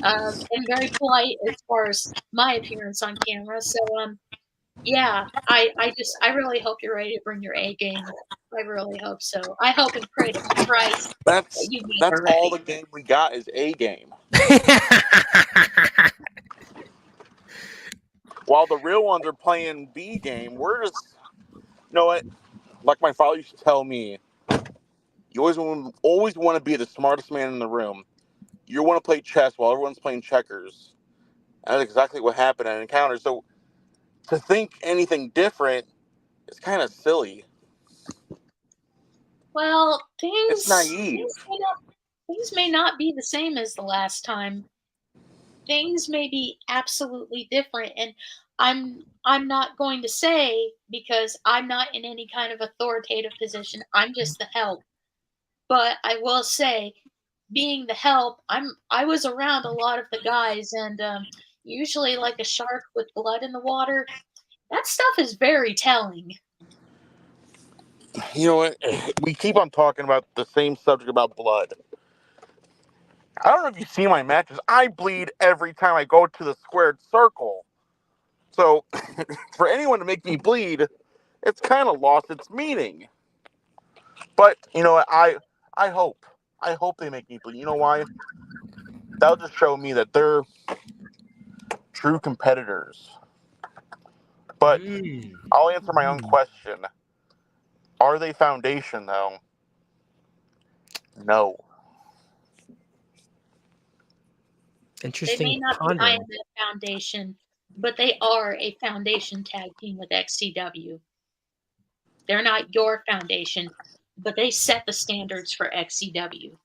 Speaker 2: and very polite as far as my appearance on camera. So yeah, I really hope you're ready to bring your A game. I really hope so. I hope and pray to Christ that
Speaker 3: That's
Speaker 2: you guys
Speaker 3: that's
Speaker 2: are
Speaker 3: all
Speaker 2: ready.
Speaker 3: the game we got is a game. While the real ones are playing B game, we're just, you know what? Like my father used to tell me, you always want to be the smartest man in the room. You want to play chess while everyone's playing checkers. And that's exactly what happened at Encounter. So to think anything different is kind of silly.
Speaker 2: Well,
Speaker 3: It's naive.
Speaker 2: things may not be the same as the last time. Things may be absolutely different, and I'm not going to say because I'm not in any kind of authoritative position. I'm just the help. But I will say, being the help, I was around a lot of the guys, and usually like a shark with blood in the water, that stuff is very telling.
Speaker 3: You know what? We keep on talking about the same subject about blood. I don't know if you see my matches. I bleed every time I go to the squared circle. So for anyone to make me bleed, it's kind of lost its meaning. But you know what? I hope. I hope they make me bleed. You know why? That'll just show me that they're true competitors. But I'll answer my own question. Are they foundation though? No.
Speaker 2: They
Speaker 1: Interesting
Speaker 2: may not be
Speaker 1: pondering.
Speaker 2: IMF Foundation, but they are a foundation tag team with XCW. They're not your foundation, but they set the standards for XCW.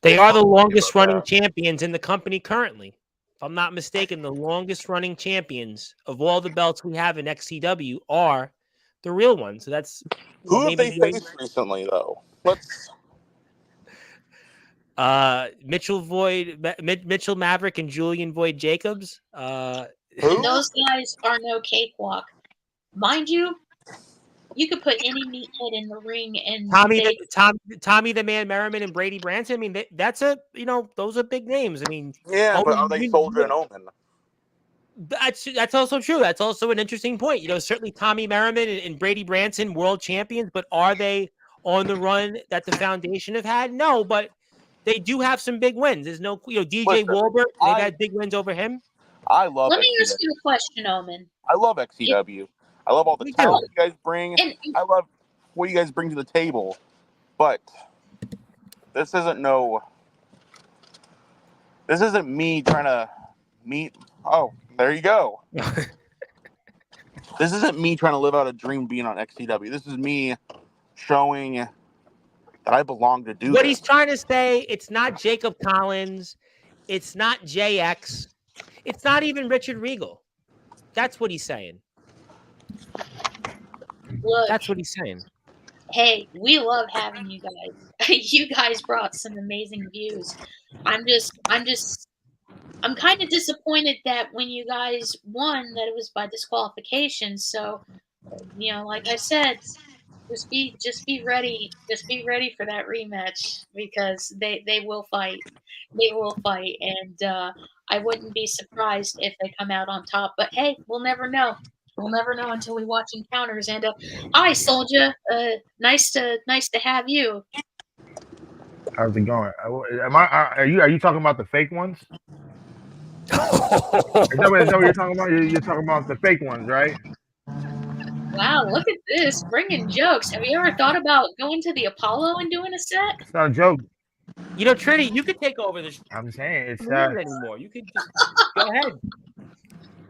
Speaker 1: They are the longest
Speaker 3: About
Speaker 1: running
Speaker 3: that.
Speaker 1: champions in the company currently. If I'm not mistaken, the longest running champions of all the belts we have in XCW are the real ones. So that's
Speaker 3: Who have
Speaker 1: maybe
Speaker 3: they faced recently though? Let's.
Speaker 1: Mitchell Maverick and Julian Void Jacobs.
Speaker 2: And
Speaker 3: Who?
Speaker 2: those guys are no cakewalk. Mind you, you could put any meathead in the ring and
Speaker 1: Tommy the Man Merriman and Brady Branson. I mean, that's those are big names. I mean,
Speaker 3: Yeah, but are they Soldier and Omen?
Speaker 1: that's also true. That's also an interesting point. Certainly Tommy Merriman and Brady Branson, world champions, but are they on the run that the Foundation have had? No, but they do have some big wins. There's no, DJ
Speaker 3: Listen,
Speaker 1: Wahlberg, they've had big wins over him.
Speaker 3: I love
Speaker 2: let me ask
Speaker 3: XCW.
Speaker 2: you a question, Omen.
Speaker 3: I love XCW. I love all the
Speaker 1: Me
Speaker 3: talent
Speaker 1: too.
Speaker 3: you guys bring.
Speaker 2: And
Speaker 3: I love what you guys bring to the table. But This isn't me trying to meet. Oh, there you go. This isn't me trying to live out a dream being on XCW. This is me showing that I belong to do
Speaker 1: What
Speaker 3: this.
Speaker 1: he's trying to say, it's not Jacob Collins. It's not JX. It's not even Richard Regal. That's what he's saying.
Speaker 2: Look,
Speaker 1: That's what he's saying.
Speaker 2: hey, we love having you guys. You guys brought some amazing views. I'm kind of disappointed that when you guys won, that it was by disqualification. So, like I said, just be ready. Just be ready for that rematch because they will fight. They will fight, and I wouldn't be surprised if they come out on top. But hey, we'll never know. We'll never know until we watch encounters. And hi, Soldier. Nice to have you.
Speaker 4: How's it going? Are you talking about the fake ones? Is that what you're talking about? You're talking about the fake ones, right?
Speaker 2: Wow, look at this, bringing jokes. Have you ever thought about going to the Apollo and doing a set?
Speaker 4: It's not a joke.
Speaker 1: Trinity, you could take over the show.
Speaker 4: I'm saying it's
Speaker 1: Not anymore. You could just go ahead.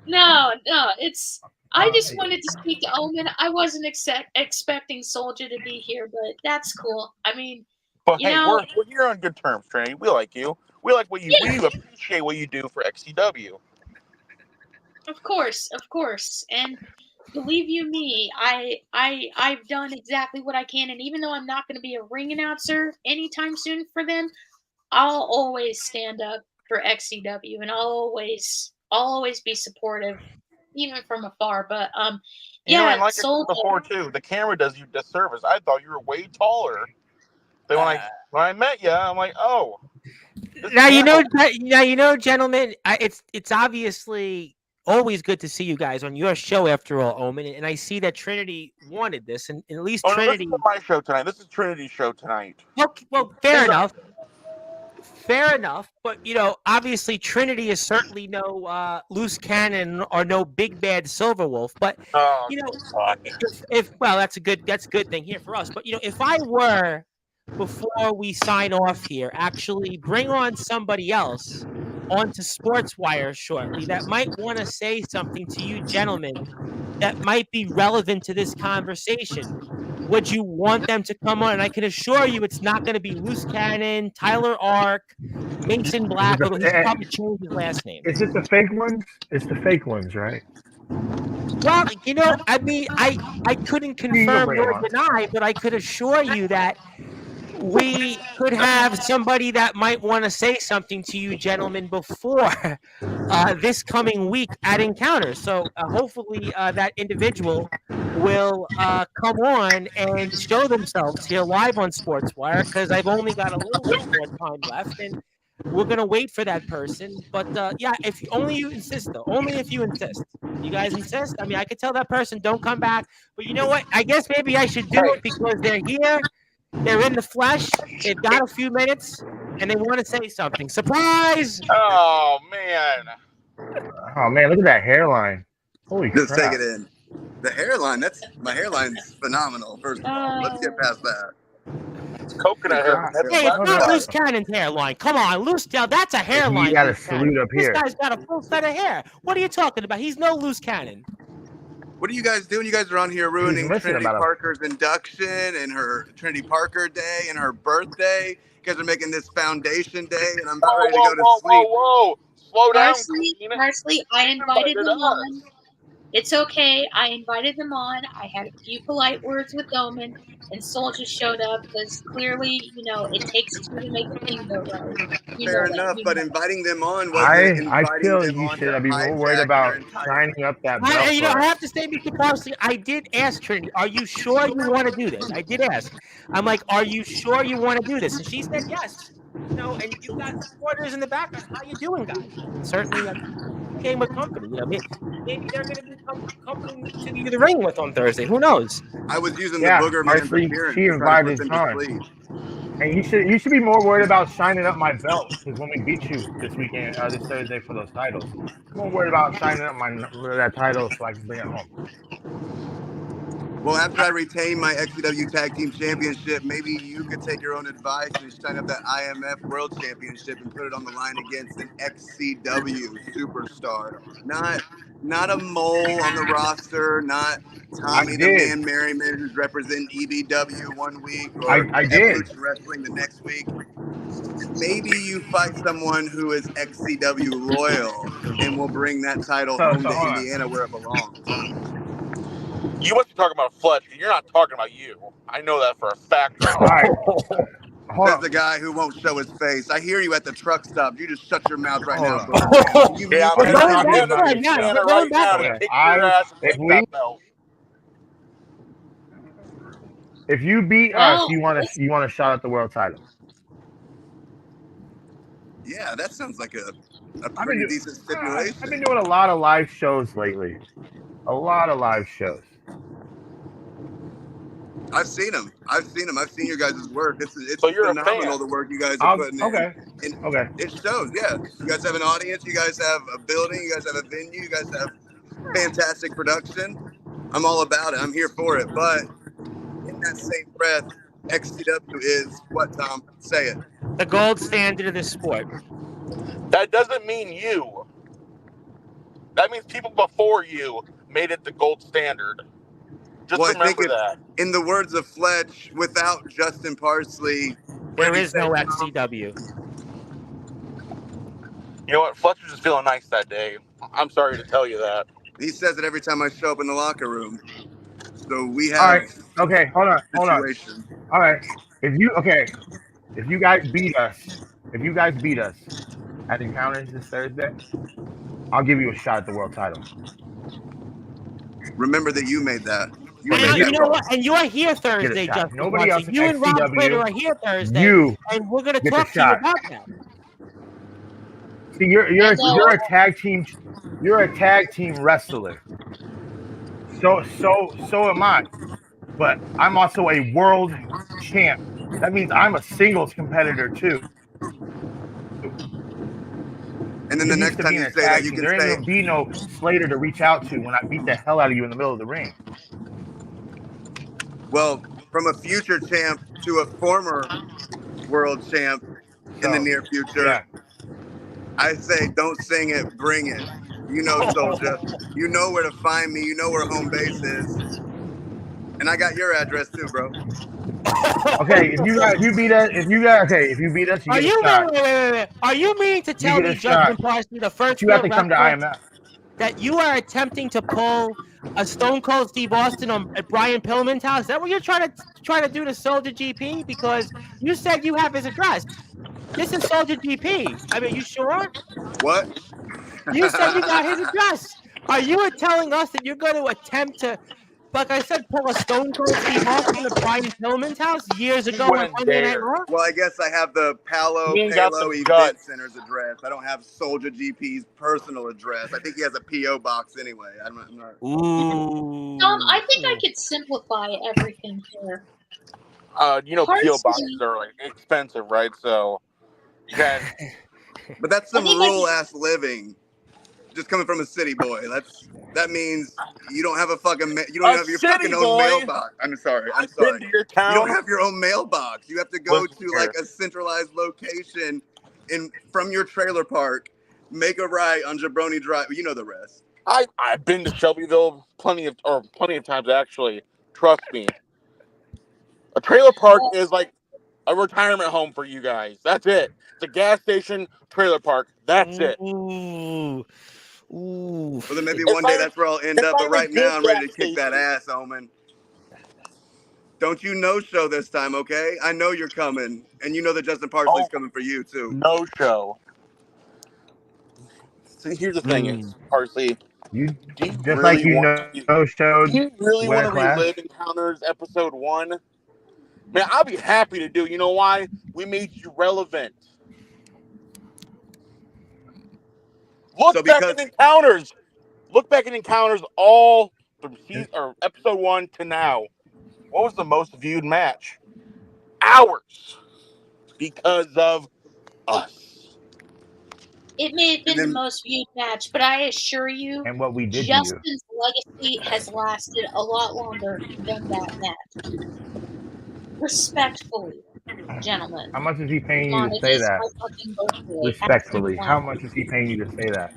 Speaker 2: No, it's. I just wanted to speak to Omen. I wasn't expecting Soldier to be here, but that's cool. I mean,
Speaker 3: But hey, we're here on good terms, Trinity. We like you. We like what you. Yeah. We appreciate what you do for XCW.
Speaker 2: Of course, and believe you me, I've done exactly what I can, and even though I'm not going to be a ring announcer anytime soon for them, I'll always stand up for XCW, and I'll always be supportive, even from afar. But yeah,
Speaker 3: and like I said before too, the camera does you disservice. I thought you were way taller. Then when I met you, I'm like, oh.
Speaker 1: Now gentlemen, it's obviously always good to see you guys on your show after all, Omen. And I see that Trinity wanted this, and at least Trinity.
Speaker 3: No, this is my show tonight. This is Trinity's show tonight.
Speaker 1: Okay, well, fair enough. Fair enough, but obviously Trinity is certainly no loose cannon or no big bad silver wolf. But that's a good thing here for us. But if I were, before we sign off here, actually bring on somebody else onto Sportswire shortly that might want to say something to you gentlemen that might be relevant to this conversation, would you want them to come on? And I can assure you it's not going to be Loose Cannon, Tyler Ark, Mason Black, although he's probably changed his last name.
Speaker 4: Is it the fake ones? It's the fake ones, right?
Speaker 1: Well, I mean, I couldn't confirm nor deny, but I could assure you that we could have somebody that might want to say something to you gentlemen before this coming week at Encounters. So hopefully that individual will come on and show themselves here live on Sportswire, because I've only got a little bit more time left, and we're going to wait for that person. But yeah, if you insist, though. Only if you insist. You guys insist? I mean, I could tell that person, don't come back. But you know what? I guess maybe I should do it because they're here. They're in the flesh. They've got a few minutes, and they want to say something. Surprise!
Speaker 3: Oh, man.
Speaker 4: Look at that hairline. Holy crap.
Speaker 5: Just take it in. The hairline, my hairline's phenomenal. First of all, let's get past that.
Speaker 3: It's coconut hair.
Speaker 1: Hey, it's not Loose Cannon's hairline. Come on, Loose Cannon. That's a hairline.
Speaker 4: You got a salute up here.
Speaker 1: This guy's got a full set of hair. What are you talking about? He's no Loose Cannon.
Speaker 5: What are you guys doing? You guys are on here ruining Trinity Parker's induction and her Trinity Parker Day and her birthday. You guys are making this foundation day, and I'm about ready to go to sleep.
Speaker 3: Whoa. Slow down.
Speaker 2: Parsley, I invited them on. It's okay. I invited them on. I had a few polite words with Omen, and Soldier showed up because clearly, it takes two to make a thing go right.
Speaker 5: Fair enough, but inviting them on
Speaker 4: I feel you should be more worried about signing up that belt.
Speaker 1: I have to say, Mr. Parsley, I did ask Trinity, are you sure you want to do this? I did ask. I'm like, are you sure you want to do this? And she said yes. And you got supporters in the background. How you doing, guys? Certainly came with company. Maybe they're going to be company to the ring with on Thursday. Who knows?
Speaker 5: I was using the Booger Man's appearance.
Speaker 4: She invited time. And you should be more worried about signing up my belt, because when we beat you this weekend, this Thursday for those titles, I'm more worried about signing up that title so I can bring it home.
Speaker 5: Well, after I retain my XCW Tag Team Championship, maybe you could take your own advice and shine up that IMF World Championship and put it on the line against an XCW superstar. Not a mole on the roster, not Tommy the
Speaker 4: did.
Speaker 5: Man Merriman who's representing EBW one week or
Speaker 4: I did.
Speaker 5: Evolution Wrestling the next week. Maybe you fight someone who is XCW loyal and will bring that title home to
Speaker 4: hold on.
Speaker 5: Indiana where it belongs.
Speaker 3: You must be talking about Fletch. You're not talking about you. I know that for a fact right
Speaker 4: All
Speaker 3: now.
Speaker 4: right. Hold
Speaker 5: Says
Speaker 4: on.
Speaker 5: the guy who won't show his face. I hear you at the truck stop. You just shut your mouth right
Speaker 4: Hold
Speaker 5: now,
Speaker 4: on.
Speaker 5: Booker T. Can you
Speaker 3: Yeah,
Speaker 5: mute
Speaker 3: I'm
Speaker 4: We're
Speaker 5: that?
Speaker 3: heading
Speaker 4: talking
Speaker 3: to
Speaker 4: about
Speaker 3: Indiana
Speaker 2: we're going
Speaker 3: right now to
Speaker 2: backwards.
Speaker 3: kick your ass and
Speaker 4: if
Speaker 3: take that belt.
Speaker 4: you beat us, you want a shot at the world title.
Speaker 5: Yeah, that sounds like a
Speaker 4: I've
Speaker 5: pretty decent stipulation.
Speaker 4: been doing a lot of live shows lately. A lot of live shows.
Speaker 5: I've seen them. I've seen your guys' work. It's
Speaker 3: So you're a
Speaker 5: phenomenal
Speaker 3: fan.
Speaker 5: the work you guys are putting in.
Speaker 4: Okay.
Speaker 5: And
Speaker 4: Okay.
Speaker 5: it shows, yeah. You guys have an audience. You guys have a building. You guys have a venue. You guys have fantastic production. I'm all about it. I'm here for it. But in that same breath, XCW is what, Tom? Say it.
Speaker 1: The gold standard of this sport.
Speaker 3: That doesn't mean you. That means people before you made it the gold standard. Just
Speaker 5: Well, I think
Speaker 3: remember that.
Speaker 5: in the words of Fletch, without Justin Parsley,
Speaker 1: There is no XCW.
Speaker 3: You know what? Fletch was just feeling nice that day. I'm sorry to tell you that.
Speaker 5: He says it every time I show up in the locker room. So we have
Speaker 4: All right. Okay. Hold on.
Speaker 5: situation.
Speaker 4: All right. If you guys beat us at Encounters this Thursday, I'll give you a shot at the world title.
Speaker 5: Remember that you made that. You
Speaker 1: And
Speaker 5: made
Speaker 1: you
Speaker 5: that
Speaker 1: know
Speaker 5: call.
Speaker 1: what? And you are here Thursday,
Speaker 4: shot.
Speaker 1: Justin.
Speaker 4: Nobody else in
Speaker 1: You and Rob
Speaker 4: XCW,
Speaker 1: Critter are here Thursday,
Speaker 4: you
Speaker 1: and we're going to
Speaker 4: get the
Speaker 1: talk to you
Speaker 4: shot.
Speaker 1: about that.
Speaker 4: See, you're a tag team. You're a tag team wrestler. So am I. But I'm also a world champ. That means I'm a singles competitor too.
Speaker 5: And then the next time you say that, you can
Speaker 4: there ain't
Speaker 5: say,
Speaker 4: gonna be no Slater to reach out to when I beat the hell out of you in the middle of the ring.
Speaker 5: well, from a future champ to a former world champ in the near future,
Speaker 4: Yeah.
Speaker 5: I say don't sing it, bring it. You know, soldier. You know where to find me. You know where home base is. And I got your address too, bro.
Speaker 4: Okay, if you beat us, you get a shot.
Speaker 1: Wait. Are you meaning to tell
Speaker 4: get a
Speaker 1: me,
Speaker 4: shot.
Speaker 1: Justin Parsley, the first
Speaker 4: You have to
Speaker 1: world
Speaker 4: come to
Speaker 1: wrestler,
Speaker 4: IMF.
Speaker 1: that you are attempting to pull a Stone Cold Steve Austin at Brian Pillman's house? Is that what you're trying to do to Soldier GP? Because you said you have his address. This is Soldier GP. I mean, you sure?
Speaker 5: What?
Speaker 1: You said you got his address. Are you telling us that you're going to attempt to, like I said, pull a Stone Cold Steve Austin at Brian Pillman's house years ago on
Speaker 3: wouldn't
Speaker 1: Monday Night
Speaker 3: dare.
Speaker 1: Raw?
Speaker 5: Well, I guess I have the
Speaker 3: He ain't got
Speaker 5: Palo
Speaker 3: the
Speaker 5: Event
Speaker 3: guts.
Speaker 5: Center's address. I don't have Soldier GP's personal address. I think he has a P.O. box anyway. I'm not.
Speaker 1: Ooh.
Speaker 2: Tom, I think I could simplify everything here.
Speaker 3: P.O.
Speaker 2: Parsley.
Speaker 3: boxes are like expensive, right? So you can.
Speaker 5: But that's some
Speaker 2: I think I
Speaker 5: rural ass living. Just coming from a city boy. That means you don't have a fucking you don't
Speaker 3: A
Speaker 5: have your
Speaker 3: city
Speaker 5: fucking own
Speaker 3: boy?
Speaker 5: mailbox. I'm sorry.
Speaker 3: I've been to your
Speaker 5: You
Speaker 3: town.
Speaker 5: don't have your own mailbox. You have to go
Speaker 3: Listen
Speaker 5: to
Speaker 3: here.
Speaker 5: like a centralized location from your trailer park, make a right on Jabroni Drive. You know the rest.
Speaker 3: I've been to Shelbyville plenty of times actually. Trust me. A trailer park is like a retirement home for you guys. That's it. It's a gas station trailer park. That's it.
Speaker 1: Ooh.
Speaker 5: Well, then maybe
Speaker 3: It's
Speaker 5: one day
Speaker 3: not-
Speaker 5: that's where I'll end
Speaker 3: it's
Speaker 5: up.
Speaker 3: not
Speaker 5: But right
Speaker 3: a good
Speaker 5: now, I'm ready to
Speaker 3: gas
Speaker 5: kick that
Speaker 3: station.
Speaker 5: ass, Omen. Don't you no show this time, okay? I know you're coming, and you know that Justin Parsley's coming for you too.
Speaker 3: No show. See, here's the thing is, Parsley,
Speaker 4: You
Speaker 3: do you
Speaker 4: just
Speaker 3: really
Speaker 4: like you
Speaker 3: want to?
Speaker 4: no showed.
Speaker 3: Do you really
Speaker 4: Winter
Speaker 3: want to
Speaker 4: Clash?
Speaker 3: relive Encounters episode 1? Man, I'll be happy to do. You know why? We made you relevant. Look back at Encounters. Look back at Encounters all from season or episode 1 to now. What was the most viewed match? Ours. Because of us.
Speaker 2: It may have been
Speaker 5: then-
Speaker 2: the most viewed match, but I assure you,
Speaker 4: And what we did to you.
Speaker 2: Justin's legacy has lasted a lot longer than that match. Respectfully, gentlemen.
Speaker 4: How much is he paying
Speaker 2: Come
Speaker 4: you
Speaker 2: on,
Speaker 4: to
Speaker 2: it
Speaker 4: say
Speaker 2: is
Speaker 4: that?
Speaker 2: my fucking birthday.
Speaker 4: Respectfully,
Speaker 2: Ask
Speaker 4: how
Speaker 2: him
Speaker 4: much is he paying you to say that?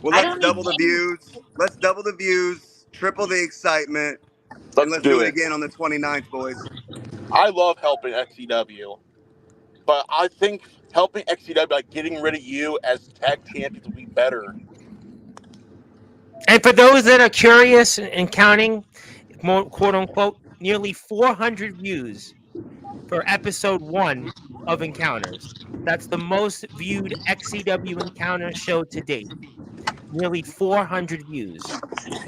Speaker 5: Well,
Speaker 2: I
Speaker 5: let's
Speaker 2: don't
Speaker 5: double
Speaker 2: need
Speaker 5: the views. Let's double the views, triple the excitement, and let's do it again on the 29th, boys.
Speaker 3: I love helping XCW, but I think helping XCW, like getting rid of you as tag champions, would be better.
Speaker 1: And for those that are curious and counting, more quote unquote, nearly 400 views for episode 1 of Encounters. That's the most viewed XCW Encounter show to date. Nearly 400 views. So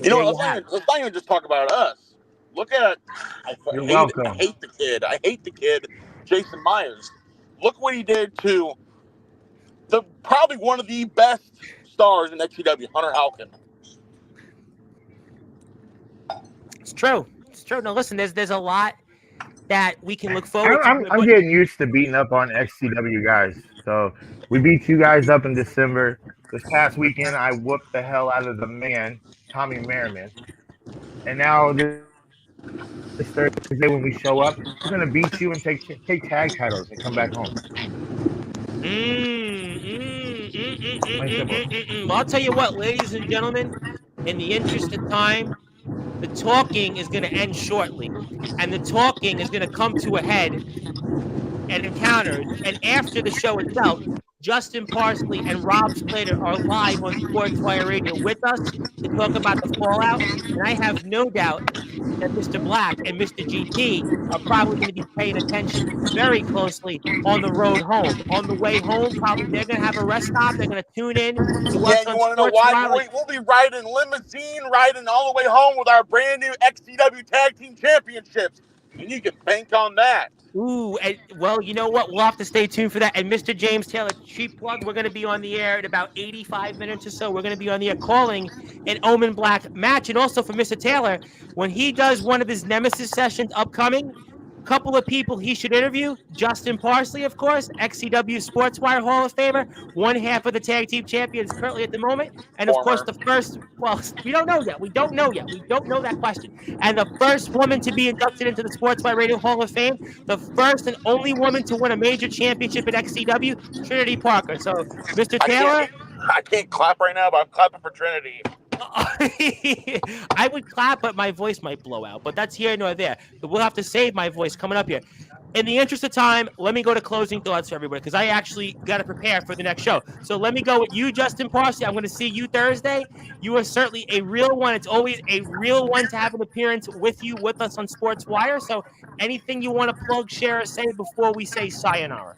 Speaker 3: You know
Speaker 1: there
Speaker 3: what?
Speaker 1: you have it.
Speaker 3: Let's not even just talk about us. Look at
Speaker 4: You're
Speaker 3: I
Speaker 4: welcome.
Speaker 3: hate the kid. I hate the kid, Jason Myers. Look what he did to the probably one of the best stars in XCW, Hunter Halkin.
Speaker 1: It's true. It's true. Now listen, there's a lot that we can look forward to.
Speaker 4: I'm getting used to beating up on XCW guys. So we beat you guys up in December. This past weekend, I whooped the hell out of the man, Tommy Merriman. And now this Thursday, when we show up, we're gonna beat you and take tag titles and come back home.
Speaker 1: Well, I'll tell you what, ladies and gentlemen, in the interest of time, the talking is going to end shortly, and the talking is going to come to a head at Encounters. And after the show itself, Justin Parsley and Rob Slater are live on Sportswire Radio with us to talk about the fallout. And I have no doubt that Mr. Black and Mr. GT are probably going to be paying attention very closely on the road home. On the way home, probably they're going to have a rest stop. They're going to tune in to us
Speaker 3: Yeah,
Speaker 1: on
Speaker 3: you want to know why?
Speaker 1: Sportswire.
Speaker 3: We'll be riding limousine, riding all the way home with our brand new XCW Tag Team Championships. And you can bank on that.
Speaker 1: Ooh, and, well, you know what? We'll have to stay tuned for that. And Mr. James Taylor, cheap plug, we're going to be on the air in about 85 minutes or so. We're going to be on the air calling an Omen Black match. And also for Mr. Taylor, when he does one of his Nemesis sessions upcoming, couple of people he should interview. Justin Parsley, of course, XCW Sportswire Hall of Famer, one half of the tag team champions currently at the moment. And of course, the first, well, we don't know yet. We don't know that question. And the first woman to be inducted into the Sportswire Radio Hall of Fame, the first and only woman to win a major championship at XCW, Trinity Parker. So, Mr. Taylor.
Speaker 3: I can't clap right now, but I'm clapping for Trinity.
Speaker 1: I would clap, but my voice might blow out. But that's here nor there. But we'll have to save my voice coming up here. In the interest of time, let me go to closing thoughts for everybody because I actually got to prepare for the next show. So let me go with you, Justin Parsley. I'm going to see you Thursday. You are certainly a real one. It's always a real one to have an appearance with you, with us on Sportswire. So anything you want to plug, share, or say before we say sayonara?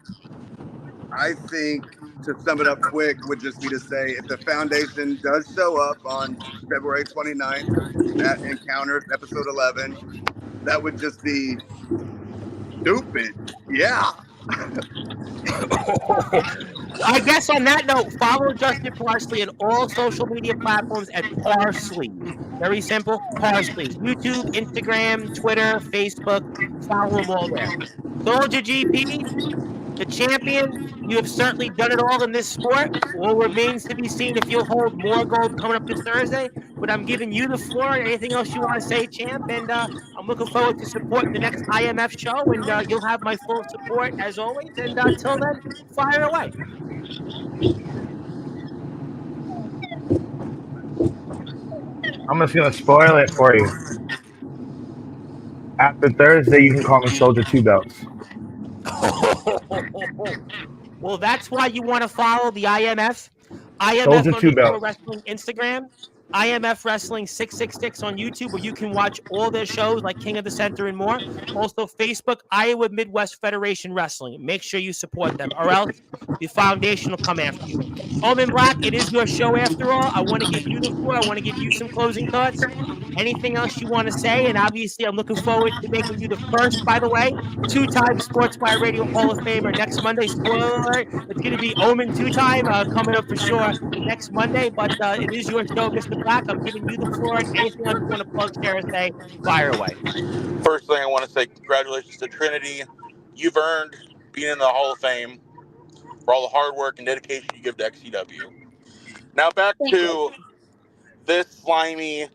Speaker 5: I think to sum it up quick would just be to say if the foundation does show up on February 29th at Encounters episode 11, that would just be stupid. Yeah.
Speaker 1: I guess on that note, follow Justin Parsley on all social media platforms at Parsley. Very simple, Parsley. YouTube, Instagram, Twitter, Facebook. Follow them all there. Soldier GP, the champion. You have certainly done it all in this sport. All remains to be seen if you'll hold more gold coming up this Thursday. But I'm giving you the floor. Anything else you want to say, champ? And I'm looking forward to supporting the next IMF show. And you'll have my full support as always. And until then, fire away.
Speaker 4: I'm just gonna spoil it for you. After Thursday, you can call me Soldier Two Belts.
Speaker 1: Well, that's why you want to follow the IMF.
Speaker 4: Soldier Two
Speaker 1: IMF
Speaker 4: Belts.
Speaker 1: Wrestling Instagram. IMF Wrestling 666 on YouTube, where you can watch all their shows like King of the Center and more. Also, Facebook, Iowa Midwest Federation Wrestling. Make sure you support them, or else the foundation will come after you. Omen Black, it is your show after all. I want to give you the floor. I want to give you some closing thoughts. Anything else you want to say? And obviously, I'm looking forward to making you the first, by the way, two-time Sportswire Radio Hall of Famer next Monday. Spoiler alert, it's going to be Omen two-time coming up for sure next Monday. But it is your show, Mr. Black. I'm giving you the floor. And anything else you want to plug, share, or say, fire away.
Speaker 3: First thing I want to say, congratulations to Trinity. You've earned being in the Hall of Fame. for all the hard work and dedication you give to XCW. Now back
Speaker 2: Thank you.
Speaker 3: to this slimy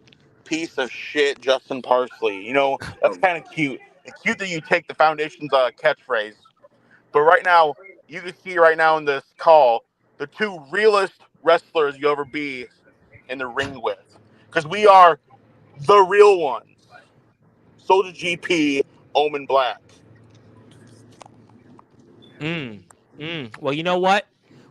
Speaker 3: piece of shit, Justin Parsley. You know, that's kind of cute. It's cute that you take the Foundation's catchphrase. But right now, you can see right now in this call, the two realest wrestlers you ever be in the ring with. Because we are the real ones. Soldier GP, Omen Black.
Speaker 1: Well, you know what?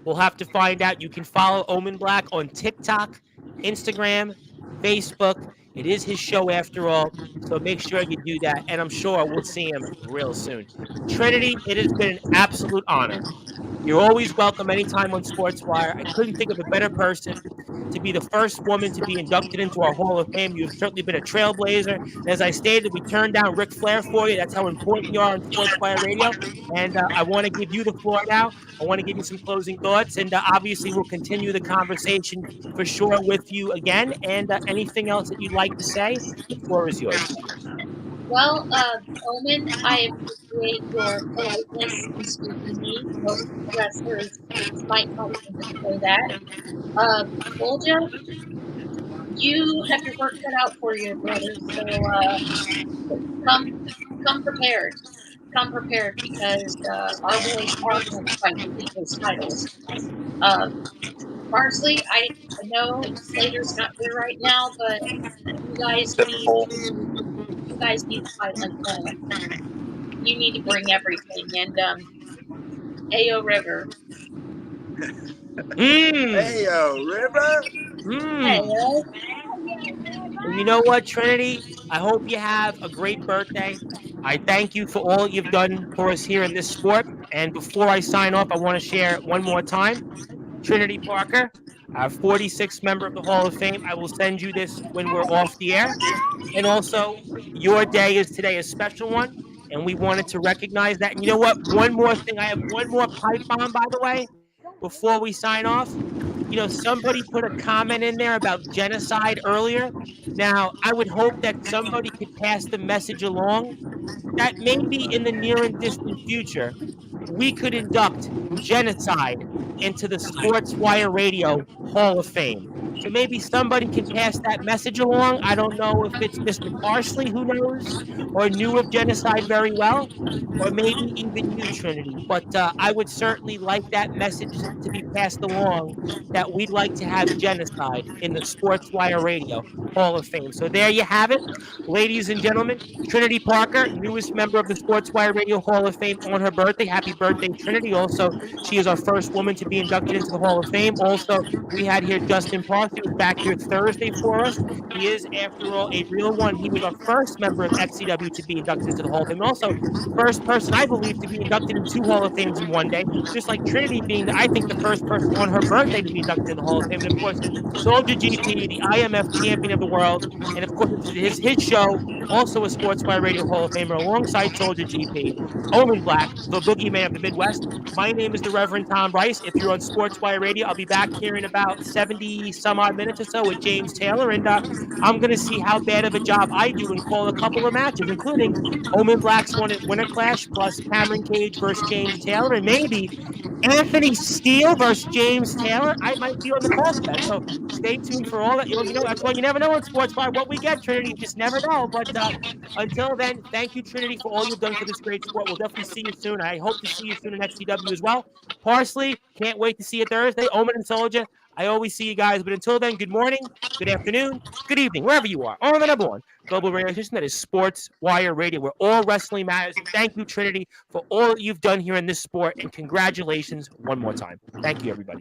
Speaker 1: We'll have to find out. You can follow Omen Black on TikTok, Instagram, Facebook. It is his show after all, so make sure you do that. And I'm sure we'll see him real soon. Trinity, it has been an absolute honor. You're always welcome anytime on Sportswire. I couldn't think of a better person to be the first woman to be inducted into our Hall of Fame. You've certainly been a trailblazer. And as I stated, we turned down Ric Flair for you. That's how important you are on Sportswire Radio. And I want to give you the floor now. I want to give you some closing thoughts. And obviously, we'll continue the conversation for sure with you again. And anything else that you'd like to say, the floor is yours.
Speaker 2: Well, Omen, I appreciate your politeness in speaking to me. Most wrestlers might not even display that. Soldier, you have your work cut out for you, brother. So come, come prepared. Come prepared because our boys are going to fight to keep those titles. Parsley, I know Slater's not here right now, but you guys need
Speaker 3: Typical.
Speaker 2: to fight like you need to bring everything. And Ayo River.
Speaker 5: Hey, yo, River.
Speaker 2: Hello.
Speaker 1: Well, you know what, Trinity? I hope you have a great birthday. I thank you for all you've done for us here in this sport. And before I sign off, I want to share one more time. Trinity Parker, our 46th member of the Hall of Fame. I will send you this when we're off the air. And also, your day is today a special one. And we wanted to recognize that. And you know what? One more thing. I have one more pipe bomb, by the way, before we sign off. You know, somebody put a comment in there about genocide earlier. Now, I would hope that somebody could pass the message along that maybe in the near and distant future, we could induct genocide into the Sportswire Radio Hall of Fame. So maybe somebody can pass that message along. I don't know if it's Mr. Parsley who knows or knew of genocide very well, or maybe even you, Trinity. But I would certainly like that message to be passed along that we'd like to have genocide in the Sportswire Radio Hall of Fame. So there you have it, ladies and gentlemen. Trinity Parker, newest member of the Sportswire Radio Hall of Fame on her birthday. Happy birthday, Trinity. Also, she is our first woman to be inducted into the Hall of Fame. Also, we had here Justin Parsley, who was back here Thursday for us. He is, after all, a real one. He was our first member of XCW to be inducted into the Hall of Fame. Also, the first person, I believe, to be inducted in 2 Hall of Fames in one day. Just like Trinity being, I think, the first person on her birthday to be inducted in the Hall of Fame. And, of course, Soldier GP, the IMF champion of the world. And, of course, it's his show, also a Sportswire Radio Hall of Famer, alongside Soldier GP, Omen Black, the boogeyman of the Midwest. My name is the Reverend Tom Bryce. If you're on Sportswire Radio, I'll be back here in about 70 some odd minutes or so with James Taylor, and I'm going to see how bad of a job I do and call a couple of matches, including Omen Black's Winter Clash, plus Cameron Cage versus James Taylor, and maybe Anthony Steele versus James Taylor. I might be on the call for that. So stay tuned for all that. You know, that's why you never know on Sportswire what we get, Trinity. You just never know. But until then, thank you, Trinity, for all you've done for this great sport. We'll definitely see you soon. I hope to see you soon in XCW as well. Parsley, can't wait to see you Thursday. Omen and Soldier, I always see you guys. But until then, good morning, good afternoon, good evening, wherever you are. On the number one global radio station that is Sportswire Radio, where all wrestling matters. And thank you, Trinity, for all that you've done here in this sport. And congratulations one more time. Thank you, everybody.